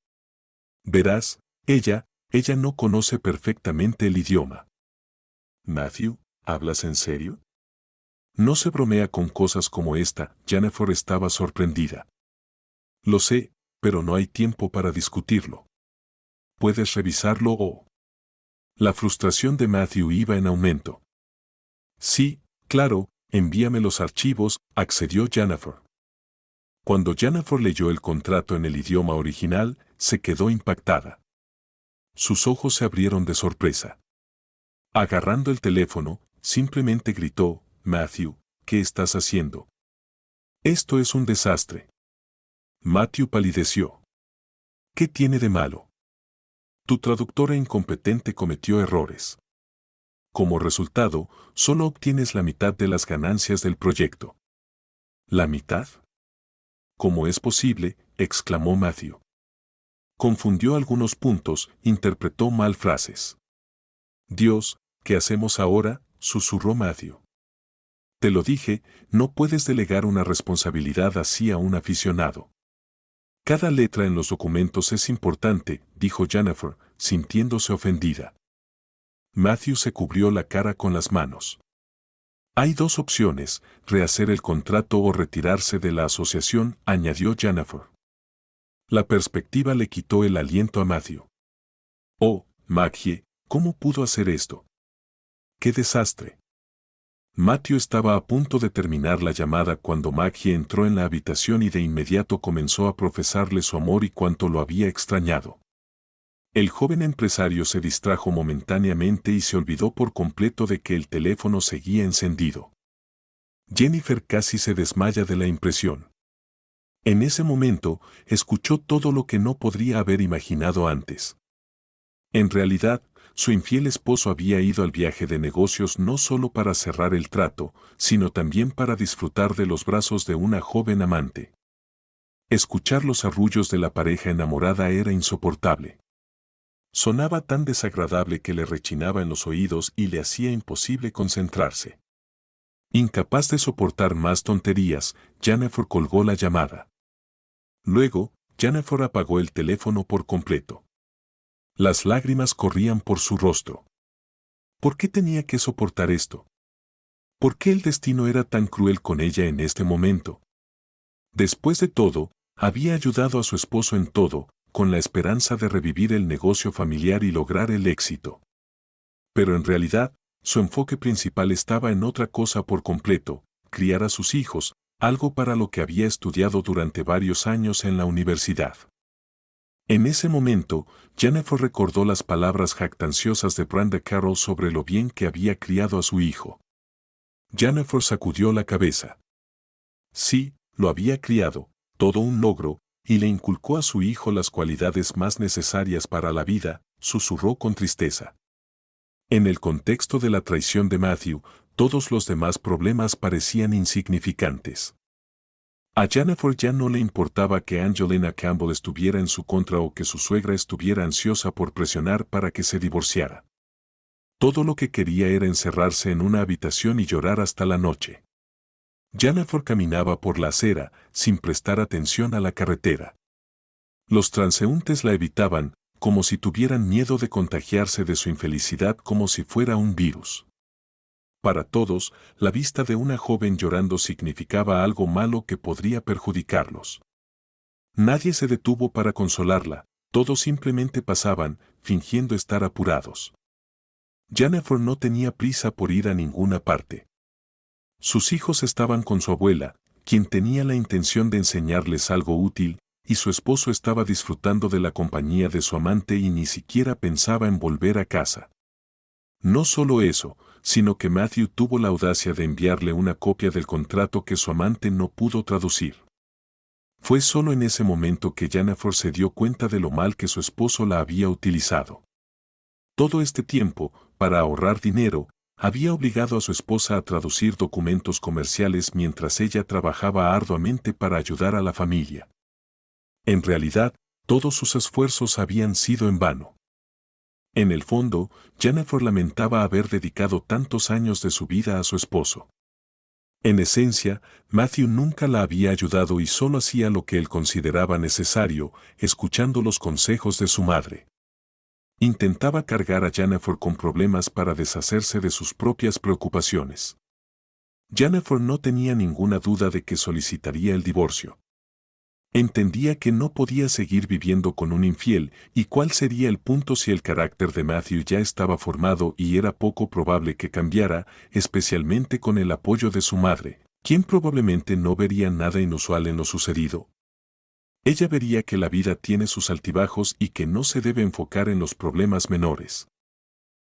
Verás, ella, Ella no conoce perfectamente el idioma. Matthew, ¿hablas en serio? No se bromea con cosas como esta. Jennifer estaba sorprendida. Lo sé, pero no hay tiempo para discutirlo. ¿Puedes revisarlo o...? La frustración de Matthew iba en aumento. Sí, claro, envíame los archivos, accedió Jennifer. Cuando Jennifer leyó el contrato en el idioma original, se quedó impactada. Sus ojos se abrieron de sorpresa. Agarrando el teléfono, simplemente gritó, Matthew, ¿qué estás haciendo? Esto es un desastre. Matthew palideció. ¿Qué tiene de malo? Tu traductora incompetente cometió errores. Como resultado, solo obtienes la mitad de las ganancias del proyecto. ¿La mitad? ¿Cómo es posible?, exclamó Matthew. Confundió algunos puntos, interpretó mal frases. Dios, ¿qué hacemos ahora?, susurró Matthew. Te lo dije, no puedes delegar una responsabilidad así a un aficionado. Cada letra en los documentos es importante, dijo Jennifer, sintiéndose ofendida. Matthew se cubrió la cara con las manos. Hay dos opciones, rehacer el contrato o retirarse de la asociación, añadió Jennifer. La perspectiva le quitó el aliento a Matthew. Oh, Maggie, ¿cómo pudo hacer esto? ¡Qué desastre! Matthew estaba a punto de terminar la llamada cuando Maggie entró en la habitación y de inmediato comenzó a profesarle su amor y cuánto lo había extrañado. El joven empresario se distrajo momentáneamente y se olvidó por completo de que el teléfono seguía encendido. Jennifer casi se desmaya de la impresión. En ese momento, escuchó todo lo que no podría haber imaginado antes. En realidad, su infiel esposo había ido al viaje de negocios no solo para cerrar el trato, sino también para disfrutar de los brazos de una joven amante. Escuchar los arrullos de la pareja enamorada era insoportable. Sonaba tan desagradable que le rechinaba en los oídos y le hacía imposible concentrarse. Incapaz de soportar más tonterías, Jennifer colgó la llamada. Luego, Jennifer apagó el teléfono por completo. Las lágrimas corrían por su rostro. ¿Por qué tenía que soportar esto? ¿Por qué el destino era tan cruel con ella en este momento? Después de todo, había ayudado a su esposo en todo, con la esperanza de revivir el negocio familiar y lograr el éxito. Pero en realidad, su enfoque principal estaba en otra cosa por completo, criar a sus hijos, algo para lo que había estudiado durante varios años en la universidad. En ese momento, Jennifer recordó las palabras jactanciosas de Brenda Carroll sobre lo bien que había criado a su hijo. Jennifer sacudió la cabeza. Sí, lo había criado, todo un logro, y le inculcó a su hijo las cualidades más necesarias para la vida, susurró con tristeza. En el contexto de la traición de Matthew, todos los demás problemas parecían insignificantes. A Jennifer ya no le importaba que Angelina Campbell estuviera en su contra o que su suegra estuviera ansiosa por presionar para que se divorciara. Todo lo que quería era encerrarse en una habitación y llorar hasta la noche. Jennifer caminaba por la acera, sin prestar atención a la carretera. Los transeúntes la evitaban, como si tuvieran miedo de contagiarse de su infelicidad como si fuera un virus. Para todos, la vista de una joven llorando significaba algo malo que podría perjudicarlos. Nadie se detuvo para consolarla, todos simplemente pasaban, fingiendo estar apurados. Jennifer no tenía prisa por ir a ninguna parte. Sus hijos estaban con su abuela, quien tenía la intención de enseñarles algo útil, y su esposo estaba disfrutando de la compañía de su amante y ni siquiera pensaba en volver a casa. No solo eso, sino que Matthew tuvo la audacia de enviarle una copia del contrato que su amante no pudo traducir. Fue solo en ese momento que Jennifer se dio cuenta de lo mal que su esposo la había utilizado. Todo este tiempo, para ahorrar dinero, había obligado a su esposa a traducir documentos comerciales mientras ella trabajaba arduamente para ayudar a la familia. En realidad, todos sus esfuerzos habían sido en vano. En el fondo, Jennifer lamentaba haber dedicado tantos años de su vida a su esposo. En esencia, Matthew nunca la había ayudado y solo hacía lo que él consideraba necesario, escuchando los consejos de su madre. Intentaba cargar a Jennifer con problemas para deshacerse de sus propias preocupaciones. Jennifer no tenía ninguna duda de que solicitaría el divorcio. Entendía que no podía seguir viviendo con un infiel y cuál sería el punto si el carácter de Matthew ya estaba formado y era poco probable que cambiara, especialmente con el apoyo de su madre, quien probablemente no vería nada inusual en lo sucedido. Ella vería que la vida tiene sus altibajos y que no se debe enfocar en los problemas menores.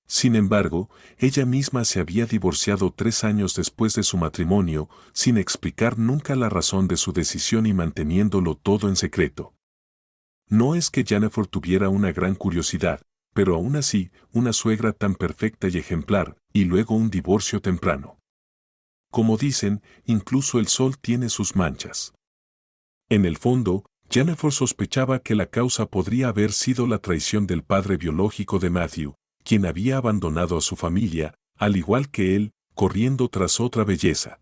Sin embargo, ella misma se había divorciado 3 años después de su matrimonio, sin explicar nunca la razón de su decisión y manteniéndolo todo en secreto. No es que Jennifer tuviera una gran curiosidad, pero aún así, una suegra tan perfecta y ejemplar, y luego un divorcio temprano. Como dicen, incluso el sol tiene sus manchas. En el fondo, Jennifer sospechaba que la causa podría haber sido la traición del padre biológico de Matthew, quien había abandonado a su familia, al igual que él, corriendo tras otra belleza.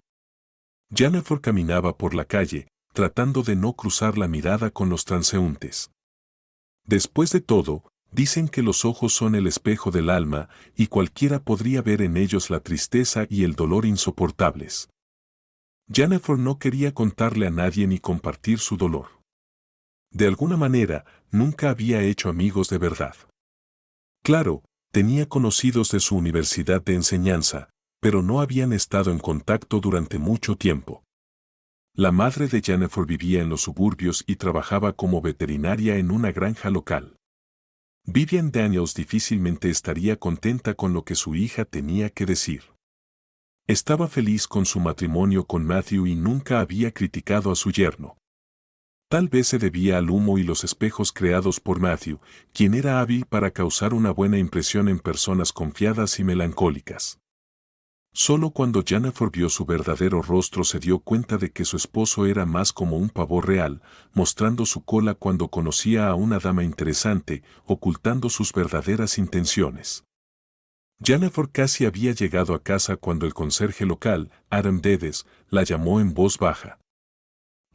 Jennifer caminaba por la calle, tratando de no cruzar la mirada con los transeúntes. Después de todo, dicen que los ojos son el espejo del alma, y cualquiera podría ver en ellos la tristeza y el dolor insoportables. Jennifer no quería contarle a nadie ni compartir su dolor. De alguna manera, nunca había hecho amigos de verdad. Claro, tenía conocidos de su universidad de enseñanza, pero no habían estado en contacto durante mucho tiempo. La madre de Jennifer vivía en los suburbios y trabajaba como veterinaria en una granja local. Vivian Daniels difícilmente estaría contenta con lo que su hija tenía que decir. Estaba feliz con su matrimonio con Matthew y nunca había criticado a su yerno. Tal vez se debía al humo y los espejos creados por Matthew, quien era hábil para causar una buena impresión en personas confiadas y melancólicas. Solo cuando Jennifer vio su verdadero rostro se dio cuenta de que su esposo era más como un pavo real, mostrando su cola cuando conocía a una dama interesante, ocultando sus verdaderas intenciones. Jennifer casi había llegado a casa cuando el conserje local, Adam Dedes, la llamó en voz baja.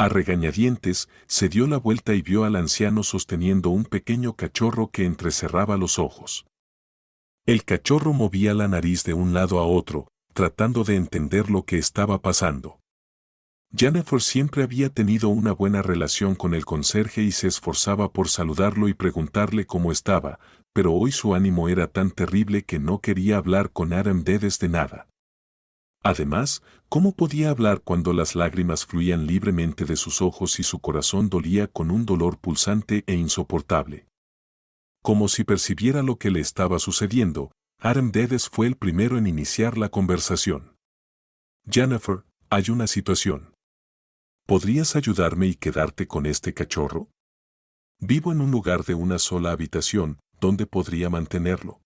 A regañadientes, se dio la vuelta y vio al anciano sosteniendo un pequeño cachorro que entrecerraba los ojos. El cachorro movía la nariz de un lado a otro, tratando de entender lo que estaba pasando. Jennifer siempre había tenido una buena relación con el conserje y se esforzaba por saludarlo y preguntarle cómo estaba, pero hoy su ánimo era tan terrible que no quería hablar con Adam Dedes de nada. Además, ¿cómo podía hablar cuando las lágrimas fluían libremente de sus ojos y su corazón dolía con un dolor pulsante e insoportable? Como si percibiera lo que le estaba sucediendo, Adam Dedes fue el primero en iniciar la conversación. Jennifer, hay una situación. ¿Podrías ayudarme y quedarte con este cachorro? Vivo en un lugar de una sola habitación, ¿dónde podría mantenerlo?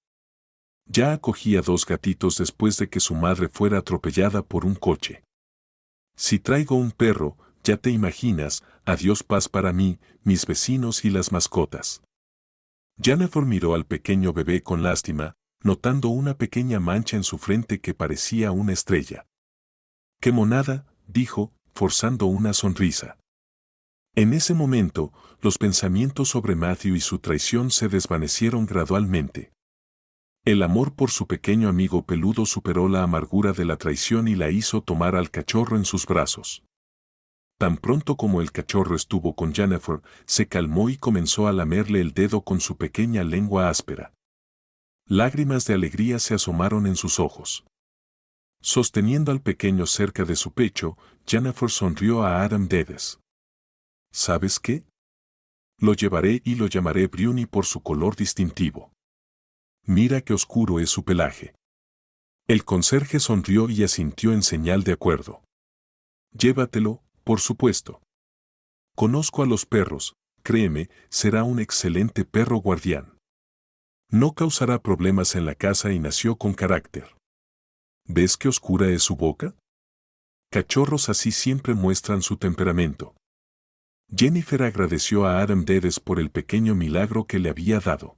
Ya acogí a 2 gatitos después de que su madre fuera atropellada por un coche. Si traigo un perro, ya te imaginas, adiós paz para mí, mis vecinos y las mascotas. Jennifer miró al pequeño bebé con lástima, notando una pequeña mancha en su frente que parecía una estrella. ¡Qué monada!, dijo, forzando una sonrisa. En ese momento, los pensamientos sobre Matthew y su traición se desvanecieron gradualmente. El amor por su pequeño amigo peludo superó la amargura de la traición y la hizo tomar al cachorro en sus brazos. Tan pronto como el cachorro estuvo con Jennifer, se calmó y comenzó a lamerle el dedo con su pequeña lengua áspera. Lágrimas de alegría se asomaron en sus ojos. Sosteniendo al pequeño cerca de su pecho, Jennifer sonrió a Adam Dedes. ¿Sabes qué? Lo llevaré y lo llamaré Bruni por su color distintivo. Mira qué oscuro es su pelaje. El conserje sonrió y asintió en señal de acuerdo. Llévatelo, por supuesto. Conozco a los perros, créeme, será un excelente perro guardián. No causará problemas en la casa y nació con carácter. ¿Ves qué oscura es su boca? Cachorros así siempre muestran su temperamento. Jennifer agradeció a Adam Dedes por el pequeño milagro que le había dado.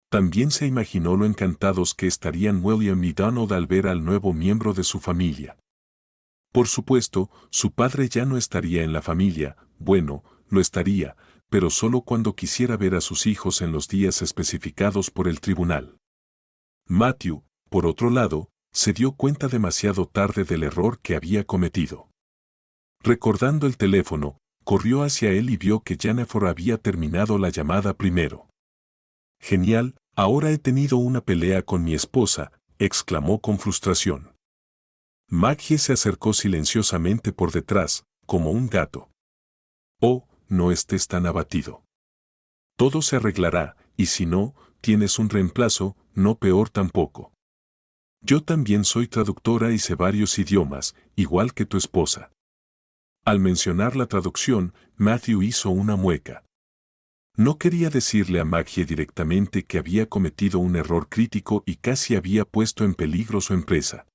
También se imaginó lo encantados que estarían William y Donald al ver al nuevo miembro de su familia. Por supuesto, su padre ya no estaría en la familia, bueno, lo estaría, pero solo cuando quisiera ver a sus hijos en los días especificados por el tribunal. Matthew, por otro lado, se dio cuenta demasiado tarde del error que había cometido. Recordando el teléfono, corrió hacia él y vio que Jennifer había terminado la llamada primero. «Genial, ahora he tenido una pelea con mi esposa», exclamó con frustración. Maggie se acercó silenciosamente por detrás, como un gato. «Oh, no estés tan abatido. Todo se arreglará, y si no, tienes un reemplazo, no peor tampoco. Yo también soy traductora y sé varios idiomas, igual que tu esposa». Al mencionar la traducción, Matthew hizo una mueca. No quería decirle a Maggie directamente que había cometido un error crítico y casi había puesto en peligro su empresa.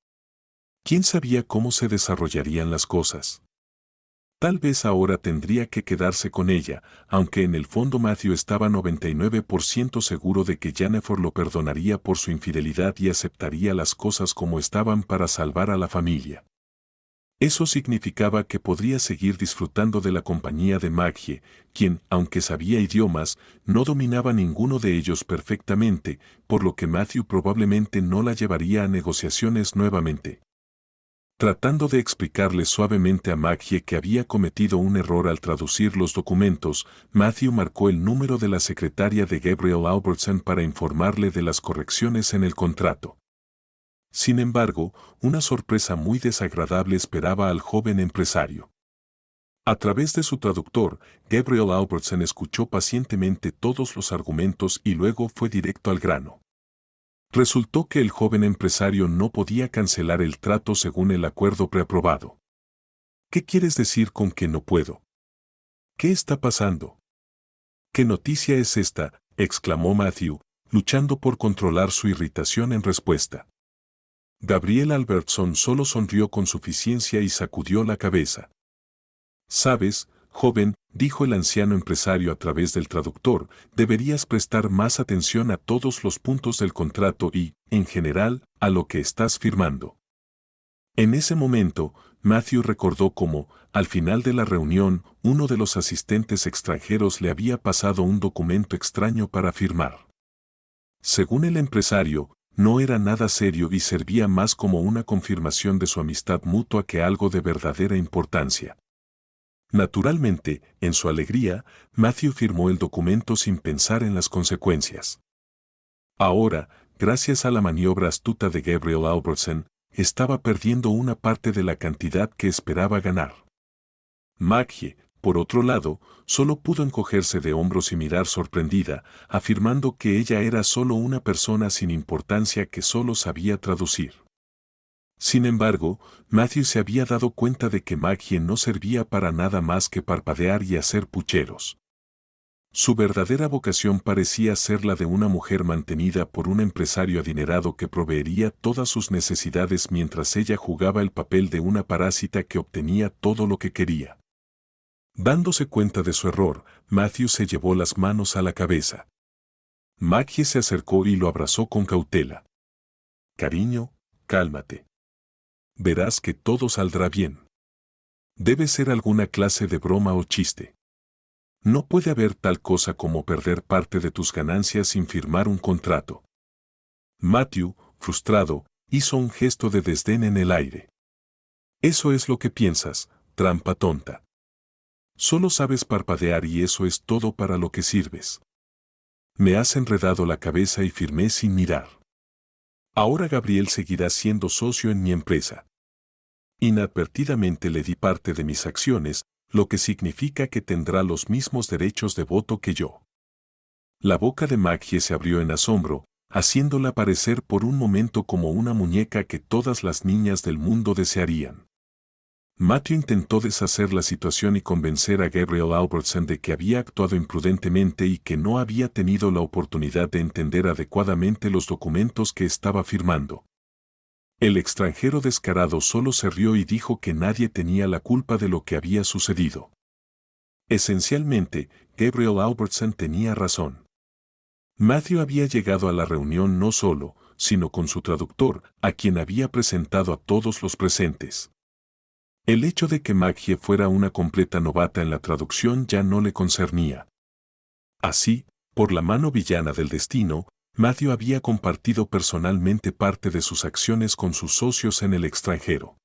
¿Quién sabía cómo se desarrollarían las cosas? Tal vez ahora tendría que quedarse con ella, aunque en el fondo Matthew estaba 99% seguro de que Jennifer lo perdonaría por su infidelidad y aceptaría las cosas como estaban para salvar a la familia. Eso significaba que podría seguir disfrutando de la compañía de Maggie, quien, aunque sabía idiomas, no dominaba ninguno de ellos perfectamente, por lo que Matthew probablemente no la llevaría a negociaciones nuevamente. Tratando de explicarle suavemente a Maggie que había cometido un error al traducir los documentos, Matthew marcó el número de la secretaria de Gabriel Albertson para informarle de las correcciones en el contrato. Sin embargo, una sorpresa muy desagradable esperaba al joven empresario. A través de su traductor, Gabriel Albertson escuchó pacientemente todos los argumentos y luego fue directo al grano. Resultó que el joven empresario no podía cancelar el trato según el acuerdo preaprobado. ¿Qué quieres decir con que no puedo? ¿Qué está pasando? ¿Qué noticia es esta?, exclamó Matthew, luchando por controlar su irritación en respuesta. Gabriel Albertson solo sonrió con suficiencia y sacudió la cabeza. «Sabes, joven», dijo el anciano empresario a través del traductor, «deberías prestar más atención a todos los puntos del contrato y, en general, a lo que estás firmando». En ese momento, Matthew recordó cómo, al final de la reunión, uno de los asistentes extranjeros le había pasado un documento extraño para firmar. Según el empresario, no era nada serio y servía más como una confirmación de su amistad mutua que algo de verdadera importancia. Naturalmente, en su alegría, Matthew firmó el documento sin pensar en las consecuencias. Ahora, gracias a la maniobra astuta de Gabriel Albertson, estaba perdiendo una parte de la cantidad que esperaba ganar. Maggie, por otro lado, solo pudo encogerse de hombros y mirar sorprendida, afirmando que ella era solo una persona sin importancia que solo sabía traducir. Sin embargo, Matthew se había dado cuenta de que Maggie no servía para nada más que parpadear y hacer pucheros. Su verdadera vocación parecía ser la de una mujer mantenida por un empresario adinerado que proveería todas sus necesidades mientras ella jugaba el papel de una parásita que obtenía todo lo que quería. Dándose cuenta de su error, Matthew se llevó las manos a la cabeza. Maggie se acercó y lo abrazó con cautela. «Cariño, cálmate. Verás que todo saldrá bien. Debe ser alguna clase de broma o chiste. No puede haber tal cosa como perder parte de tus ganancias sin firmar un contrato». Matthew, frustrado, hizo un gesto de desdén en el aire. «Eso es lo que piensas, trampa tonta. Solo sabes parpadear y eso es todo para lo que sirves». Me has enredado la cabeza y firmé sin mirar. Ahora Gabriel seguirá siendo socio en mi empresa. Inadvertidamente le di parte de mis acciones, lo que significa que tendrá los mismos derechos de voto que yo. La boca de Maggie se abrió en asombro, haciéndola parecer por un momento como una muñeca que todas las niñas del mundo desearían. Matthew intentó deshacer la situación y convencer a Gabriel Albertson de que había actuado imprudentemente y que no había tenido la oportunidad de entender adecuadamente los documentos que estaba firmando. El extranjero descarado solo se rió y dijo que nadie tenía la culpa de lo que había sucedido. Esencialmente, Gabriel Albertson tenía razón. Matthew había llegado a la reunión no solo, sino con su traductor, a quien había presentado a todos los presentes. El hecho de que Maggie fuera una completa novata en la traducción ya no le concernía. Así, por la mano villana del destino, Matthew había compartido personalmente parte de sus acciones con sus socios en el extranjero.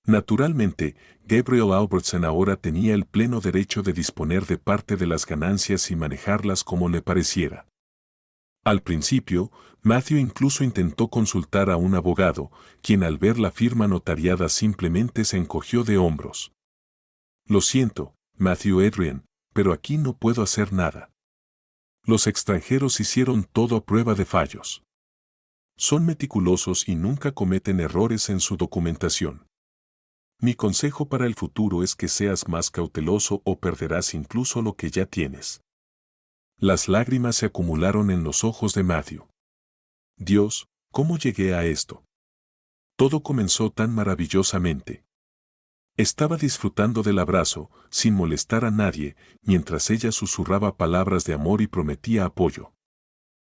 Naturalmente, Gabriel Albertson ahora tenía el pleno derecho de disponer de parte de las ganancias y manejarlas como le pareciera. Al principio, Matthew incluso intentó consultar a un abogado, quien al ver la firma notariada simplemente se encogió de hombros. Lo siento, Matthew Adrian, pero aquí no puedo hacer nada. Los extranjeros hicieron todo a prueba de fallos. Son meticulosos y nunca cometen errores en su documentación. Mi consejo para el futuro es que seas más cauteloso o perderás incluso lo que ya tienes. Las lágrimas se acumularon en los ojos de Matthew. Dios, ¿cómo llegué a esto? Todo comenzó tan maravillosamente. Estaba disfrutando del abrazo, sin molestar a nadie, mientras ella susurraba palabras de amor y prometía apoyo.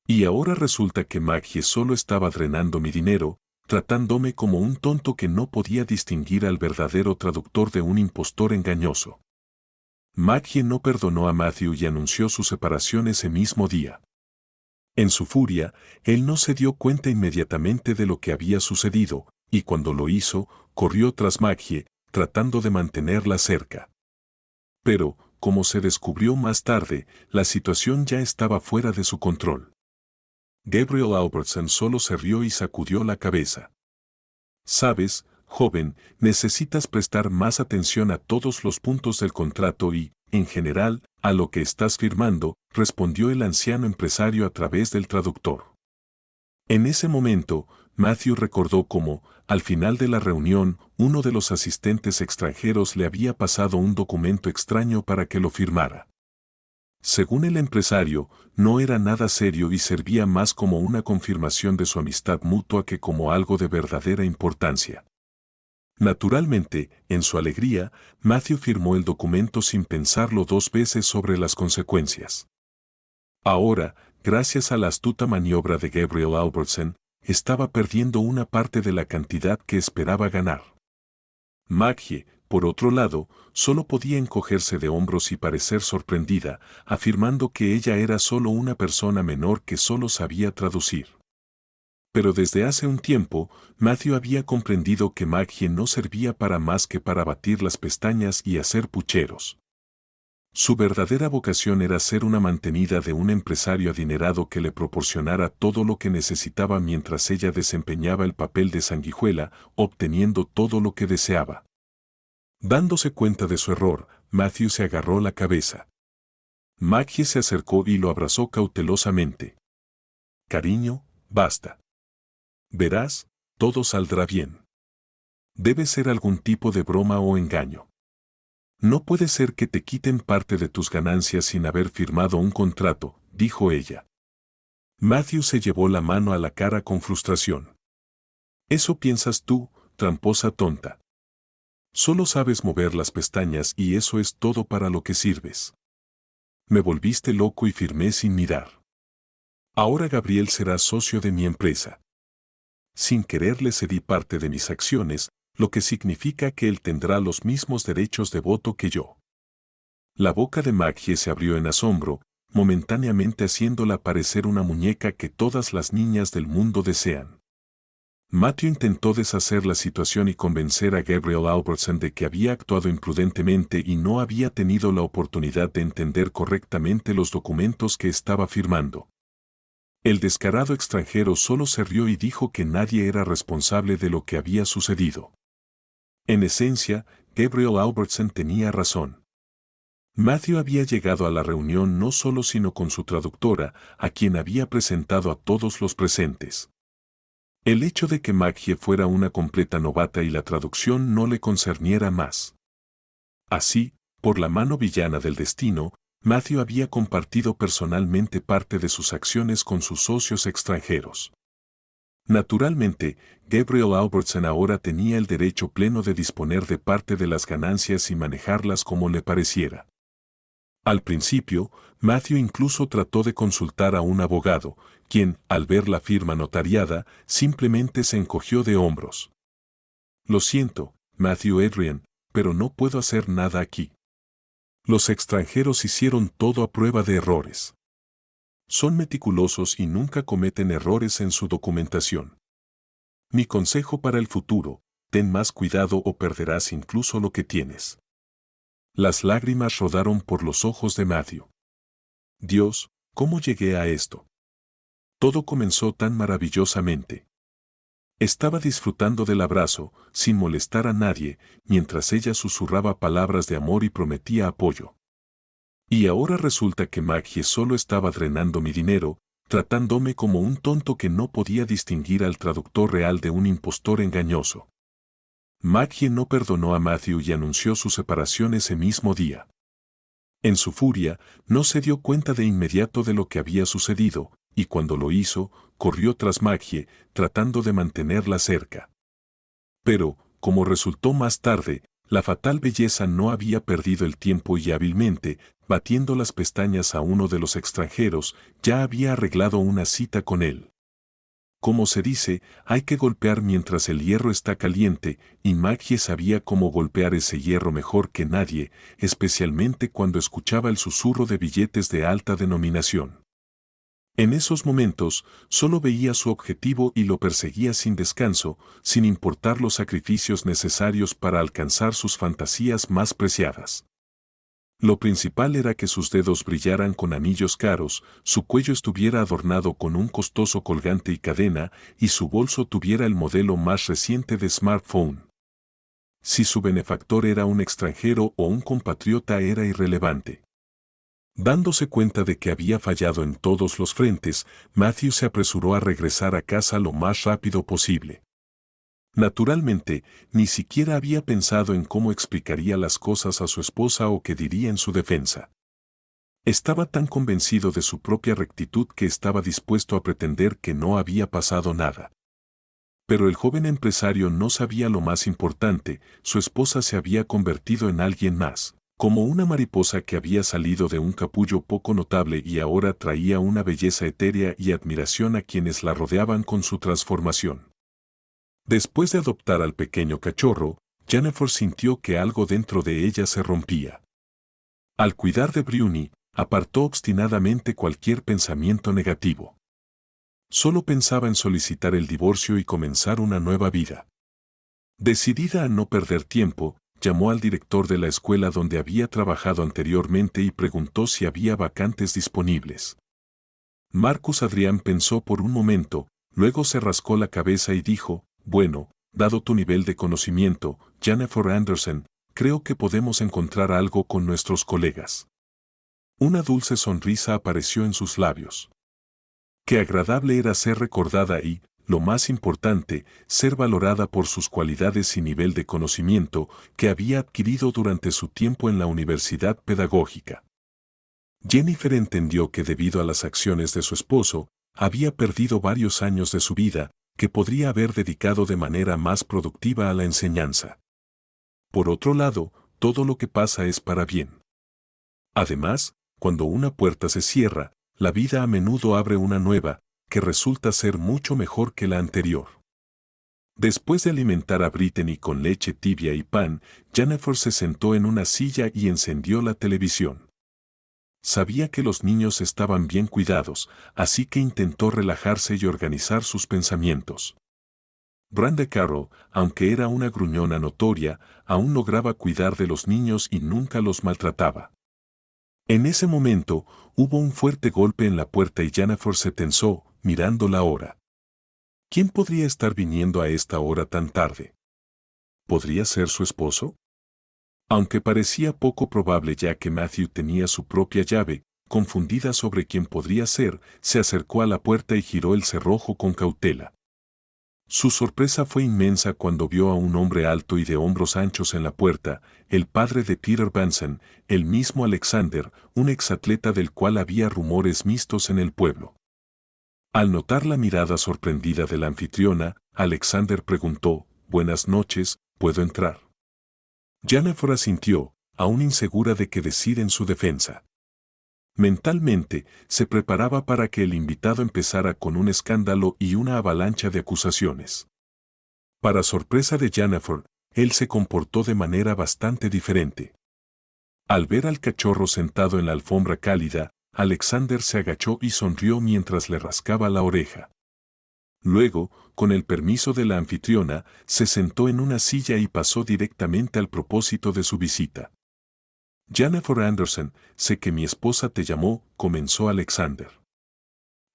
Y ahora resulta que Maggie solo estaba drenando mi dinero, tratándome como un tonto que no podía distinguir al verdadero traductor de un impostor engañoso. Maggie no perdonó a Matthew y anunció su separación ese mismo día. En su furia, él no se dio cuenta inmediatamente de lo que había sucedido, y cuando lo hizo, corrió tras Maggie, tratando de mantenerla cerca. Pero, como se descubrió más tarde, la situación ya estaba fuera de su control. Gabriel Albertson solo se rió y sacudió la cabeza. Sabes, joven, necesitas prestar más atención a todos los puntos del contrato y, en general, a lo que estás firmando, respondió el anciano empresario a través del traductor. En ese momento, Matthew recordó cómo, al final de la reunión, uno de los asistentes extranjeros le había pasado un documento extraño para que lo firmara. Según el empresario, no era nada serio y servía más como una confirmación de su amistad mutua que como algo de verdadera importancia. Naturalmente, en su alegría, Matthew firmó el documento sin pensarlo dos veces sobre las consecuencias. Ahora, gracias a la astuta maniobra de Gabriel Albertson, estaba perdiendo una parte de la cantidad que esperaba ganar. Maggie, por otro lado, solo podía encogerse de hombros y parecer sorprendida, afirmando que ella era solo una persona menor que solo sabía traducir. Pero desde hace un tiempo, Matthew había comprendido que Maggie no servía para más que para batir las pestañas y hacer pucheros. Su verdadera vocación era ser una mantenida de un empresario adinerado que le proporcionara todo lo que necesitaba mientras ella desempeñaba el papel de sanguijuela, obteniendo todo lo que deseaba. Dándose cuenta de su error, Matthew se agarró la cabeza. Maggie se acercó y lo abrazó cautelosamente. Cariño, basta. Verás, todo saldrá bien. Debe ser algún tipo de broma o engaño. No puede ser que te quiten parte de tus ganancias sin haber firmado un contrato, dijo ella. Matthew se llevó la mano a la cara con frustración. Eso piensas tú, tramposa tonta. Solo sabes mover las pestañas y eso es todo para lo que sirves. Me volviste loco y firmé sin mirar. Ahora Gabriel será socio de mi empresa. Sin querer le cedí parte de mis acciones, lo que significa que él tendrá los mismos derechos de voto que yo. La boca de Maggie se abrió en asombro, momentáneamente haciéndola parecer una muñeca que todas las niñas del mundo desean. Matthew intentó deshacer la situación y convencer a Gabriel Albertson de que había actuado imprudentemente y no había tenido la oportunidad de entender correctamente los documentos que estaba firmando. El descarado extranjero solo se rió y dijo que nadie era responsable de lo que había sucedido. En esencia, Gabriel Albertson tenía razón. Matthew había llegado a la reunión no solo sino con su traductora, a quien había presentado a todos los presentes. El hecho de que Maggie fuera una completa novata y la traducción no le concerniera más. Así, por la mano villana del destino, Matthew había compartido personalmente parte de sus acciones con sus socios extranjeros. Naturalmente, Gabriel Albertson ahora tenía el derecho pleno de disponer de parte de las ganancias y manejarlas como le pareciera. Al principio, Matthew incluso trató de consultar a un abogado, quien, al ver la firma notariada, simplemente se encogió de hombros. Lo siento, Matthew Adrian, pero no puedo hacer nada aquí. Los extranjeros hicieron todo a prueba de errores. Son meticulosos y nunca cometen errores en su documentación. Mi consejo para el futuro: ten más cuidado o perderás incluso lo que tienes. Las lágrimas rodaron por los ojos de Matthew. Dios, ¿cómo llegué a esto? Todo comenzó tan maravillosamente. Estaba disfrutando del abrazo, sin molestar a nadie, mientras ella susurraba palabras de amor y prometía apoyo. Y ahora resulta que Maggie solo estaba drenando mi dinero, tratándome como un tonto que no podía distinguir al traductor real de un impostor engañoso. Maggie no perdonó a Matthew y anunció su separación ese mismo día. En su furia, no se dio cuenta de inmediato de lo que había sucedido, y cuando lo hizo, corrió tras Maggie, tratando de mantenerla cerca. Pero, como resultó más tarde, la fatal belleza no había perdido el tiempo y hábilmente, batiendo las pestañas a uno de los extranjeros, ya había arreglado una cita con él. Como se dice, hay que golpear mientras el hierro está caliente, y Maggie sabía cómo golpear ese hierro mejor que nadie, especialmente cuando escuchaba el susurro de billetes de alta denominación. En esos momentos, solo veía su objetivo y lo perseguía sin descanso, sin importar los sacrificios necesarios para alcanzar sus fantasías más preciadas. Lo principal era que sus dedos brillaran con anillos caros, su cuello estuviera adornado con un costoso colgante y cadena, y su bolso tuviera el modelo más reciente de smartphone. Si su benefactor era un extranjero o un compatriota era irrelevante. Dándose cuenta de que había fallado en todos los frentes, Matthew se apresuró a regresar a casa lo más rápido posible. Naturalmente, ni siquiera había pensado en cómo explicaría las cosas a su esposa o qué diría en su defensa. Estaba tan convencido de su propia rectitud que estaba dispuesto a pretender que no había pasado nada. Pero el joven empresario no sabía lo más importante: su esposa se había convertido en alguien más. Como una mariposa que había salido de un capullo poco notable y ahora traía una belleza etérea y admiración a quienes la rodeaban con su transformación. Después de adoptar al pequeño cachorro, Jennifer sintió que algo dentro de ella se rompía. Al cuidar de Bruni, apartó obstinadamente cualquier pensamiento negativo. Solo pensaba en solicitar el divorcio y comenzar una nueva vida. Decidida a no perder tiempo, llamó al director de la escuela donde había trabajado anteriormente y preguntó si había vacantes disponibles. Marcus Adrián pensó por un momento, luego se rascó la cabeza y dijo: bueno, dado tu nivel de conocimiento, Jennifer Anderson, creo que podemos encontrar algo con nuestros colegas. Una dulce sonrisa apareció en sus labios. Qué agradable era ser recordada y, lo más importante, ser valorada por sus cualidades y nivel de conocimiento que había adquirido durante su tiempo en la universidad pedagógica. Jennifer entendió que debido a las acciones de su esposo, había perdido varios años de su vida, que podría haber dedicado de manera más productiva a la enseñanza. Por otro lado, todo lo que pasa es para bien. Además, cuando una puerta se cierra, la vida a menudo abre una nueva, que resulta ser mucho mejor que la anterior. Después de alimentar a Brittany con leche tibia y pan, Jennifer se sentó en una silla y encendió la televisión. Sabía que los niños estaban bien cuidados, así que intentó relajarse y organizar sus pensamientos. Brenda Carroll, aunque era una gruñona notoria, aún lograba cuidar de los niños y nunca los maltrataba. En ese momento, hubo un fuerte golpe en la puerta y Jennifer se tensó, mirando la hora. ¿Quién podría estar viniendo a esta hora tan tarde? ¿Podría ser su esposo? Aunque parecía poco probable ya que Matthew tenía su propia llave, confundida sobre quién podría ser, se acercó a la puerta y giró el cerrojo con cautela. Su sorpresa fue inmensa cuando vio a un hombre alto y de hombros anchos en la puerta, el padre de Peter Benson, el mismo Alexander, un exatleta del cual había rumores mixtos en el pueblo. Al notar la mirada sorprendida de la anfitriona, Alexander preguntó: «Buenas noches, ¿puedo entrar?». Jennifer asintió, aún insegura de qué decir en su defensa. Mentalmente, se preparaba para que el invitado empezara con un escándalo y una avalancha de acusaciones. Para sorpresa de Jennifer, él se comportó de manera bastante diferente. Al ver al cachorro sentado en la alfombra cálida, Alexander se agachó y sonrió mientras le rascaba la oreja. Luego, con el permiso de la anfitriona, se sentó en una silla y pasó directamente al propósito de su visita. Jennifer Anderson, sé que mi esposa te llamó, comenzó Alexander.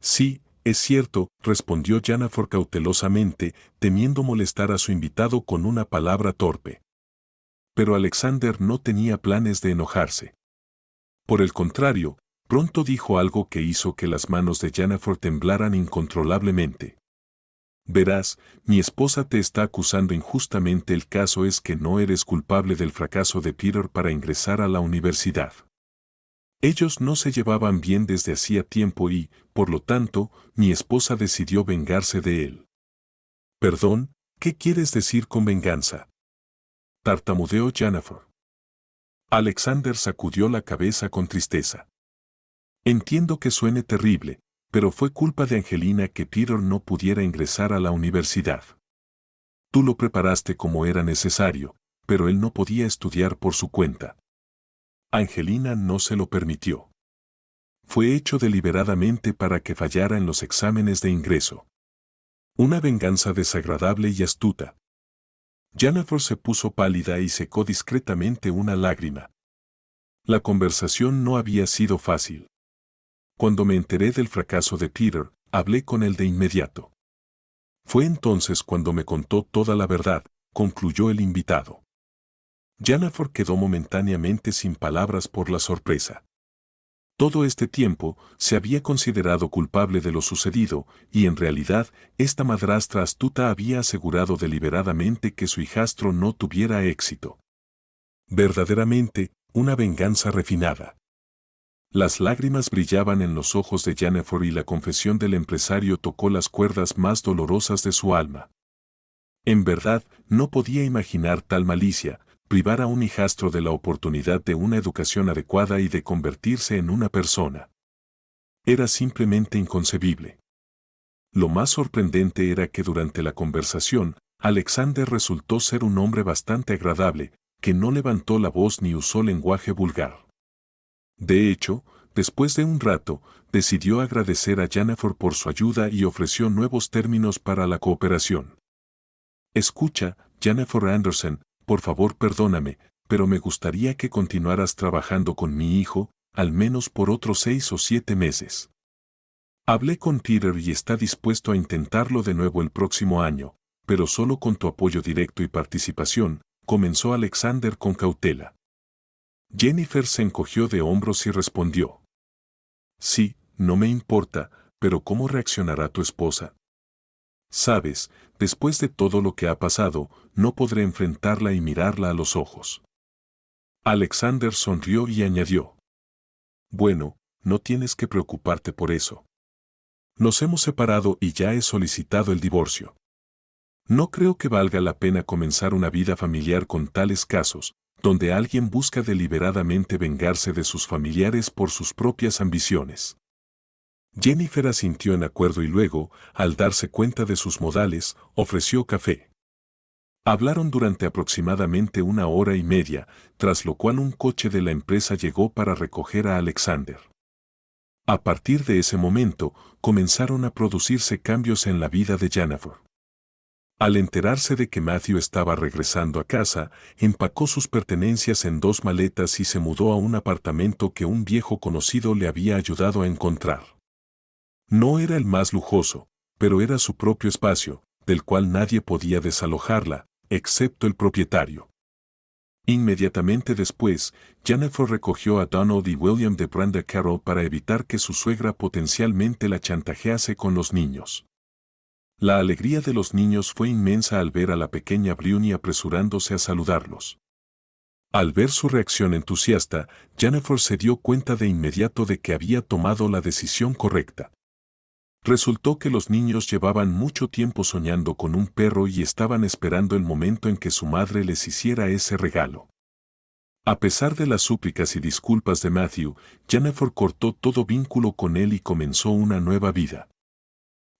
Sí, es cierto, respondió Jennifer cautelosamente, temiendo molestar a su invitado con una palabra torpe. Pero Alexander no tenía planes de enojarse. Por el contrario, pronto dijo algo que hizo que las manos de Jennifer temblaran incontrolablemente. Verás, mi esposa te está acusando injustamente. El caso es que no eres culpable del fracaso de Peter para ingresar a la universidad. Ellos no se llevaban bien desde hacía tiempo y, por lo tanto, mi esposa decidió vengarse de él. Perdón, ¿qué quieres decir con venganza? Tartamudeó Jennifer. Alexander sacudió la cabeza con tristeza. Entiendo que suene terrible, pero fue culpa de Angelina que Peter no pudiera ingresar a la universidad. Tú lo preparaste como era necesario, pero él no podía estudiar por su cuenta. Angelina no se lo permitió. Fue hecho deliberadamente para que fallara en los exámenes de ingreso. Una venganza desagradable y astuta. Jennifer se puso pálida y secó discretamente una lágrima. La conversación no había sido fácil. Cuando me enteré del fracaso de Peter, hablé con él de inmediato. Fue entonces cuando me contó toda la verdad, concluyó el invitado. Jennifer quedó momentáneamente sin palabras por la sorpresa. Todo este tiempo se había considerado culpable de lo sucedido, y en realidad esta madrastra astuta había asegurado deliberadamente que su hijastro no tuviera éxito. Verdaderamente, una venganza refinada. Las lágrimas brillaban en los ojos de Jennifer y la confesión del empresario tocó las cuerdas más dolorosas de su alma. En verdad, no podía imaginar tal malicia, privar a un hijastro de la oportunidad de una educación adecuada y de convertirse en una persona. Era simplemente inconcebible. Lo más sorprendente era que durante la conversación, Alexander resultó ser un hombre bastante agradable, que no levantó la voz ni usó lenguaje vulgar. De hecho, después de un rato, decidió agradecer a Jennifer por su ayuda y ofreció nuevos términos para la cooperación. Escucha, Jennifer Anderson, por favor perdóname, pero me gustaría que continuaras trabajando con mi hijo, al menos por otros 6 o 7 meses. Hablé con Peter y está dispuesto a intentarlo de nuevo el próximo año, pero solo con tu apoyo directo y participación, comenzó Alexander con cautela. Jennifer se encogió de hombros y respondió. Sí, no me importa, pero ¿cómo reaccionará tu esposa? Sabes, después de todo lo que ha pasado, no podré enfrentarla y mirarla a los ojos. Alexander sonrió y añadió. Bueno, no tienes que preocuparte por eso. Nos hemos separado y ya he solicitado el divorcio. No creo que valga la pena comenzar una vida familiar con tales casos, donde alguien busca deliberadamente vengarse de sus familiares por sus propias ambiciones. Jennifer asintió en acuerdo y luego, al darse cuenta de sus modales, ofreció café. Hablaron durante aproximadamente 1 hora y media, tras lo cual un coche de la empresa llegó para recoger a Alexander. A partir de ese momento, comenzaron a producirse cambios en la vida de Jennifer. Al enterarse de que Matthew estaba regresando a casa, empacó sus pertenencias en 2 maletas y se mudó a un apartamento que un viejo conocido le había ayudado a encontrar. No era el más lujoso, pero era su propio espacio, del cual nadie podía desalojarla, excepto el propietario. Inmediatamente después, Jennifer recogió a Donald y William de Brenda Carroll para evitar que su suegra potencialmente la chantajease con los niños. La alegría de los niños fue inmensa al ver a la pequeña Bruni apresurándose a saludarlos. Al ver su reacción entusiasta, Jennifer se dio cuenta de inmediato de que había tomado la decisión correcta. Resultó que los niños llevaban mucho tiempo soñando con un perro y estaban esperando el momento en que su madre les hiciera ese regalo. A pesar de las súplicas y disculpas de Matthew, Jennifer cortó todo vínculo con él y comenzó una nueva vida.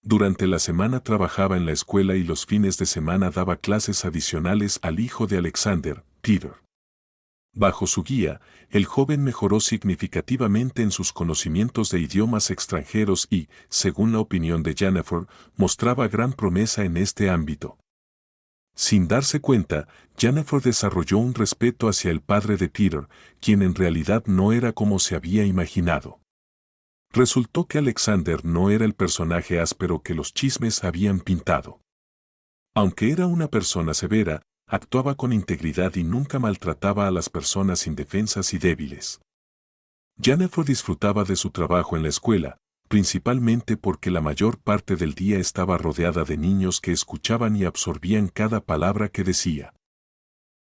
Durante la semana trabajaba en la escuela y los fines de semana daba clases adicionales al hijo de Alexander, Peter. Bajo su guía, el joven mejoró significativamente en sus conocimientos de idiomas extranjeros y, según la opinión de Jennifer, mostraba gran promesa en este ámbito. Sin darse cuenta, Jennifer desarrolló un respeto hacia el padre de Peter, quien en realidad no era como se había imaginado. Resultó que Alexander no era el personaje áspero que los chismes habían pintado. Aunque era una persona severa, actuaba con integridad y nunca maltrataba a las personas indefensas y débiles. Jennifer disfrutaba de su trabajo en la escuela, principalmente porque la mayor parte del día estaba rodeada de niños que escuchaban y absorbían cada palabra que decía.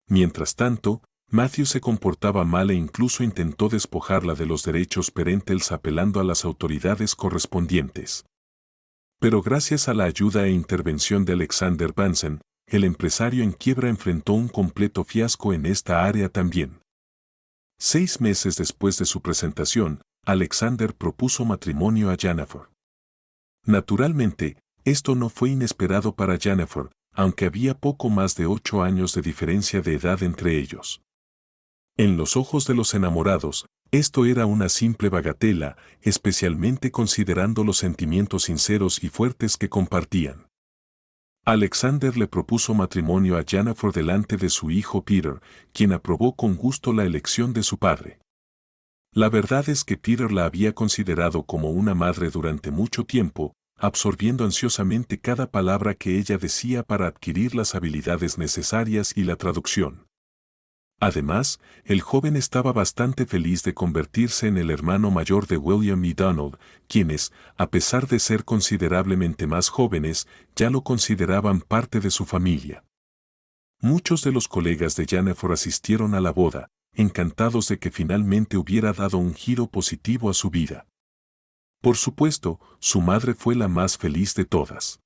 Mientras tanto, Matthew se comportaba mal e incluso intentó despojarla de los derechos parentales apelando a las autoridades correspondientes. Pero gracias a la ayuda e intervención de Alexander Bunsen, el empresario en quiebra enfrentó un completo fiasco en esta área también. 6 meses después de su presentación, Alexander propuso matrimonio a Jennifer. Naturalmente, esto no fue inesperado para Jennifer, aunque había poco más de 8 años de diferencia de edad entre ellos. En los ojos de los enamorados, esto era una simple bagatela, especialmente considerando los sentimientos sinceros y fuertes que compartían. Alexander le propuso matrimonio a Jennifer delante de su hijo Peter, quien aprobó con gusto la elección de su padre. La verdad es que Peter la había considerado como una madre durante mucho tiempo, absorbiendo ansiosamente cada palabra que ella decía para adquirir las habilidades necesarias y la traducción. Además, el joven estaba bastante feliz de convertirse en el hermano mayor de William y Donald, quienes, a pesar de ser considerablemente más jóvenes, ya lo consideraban parte de su familia. Muchos de los colegas de Jennifer asistieron a la boda, encantados de que finalmente hubiera dado un giro positivo a su vida. Por supuesto, su madre fue la más feliz de todas.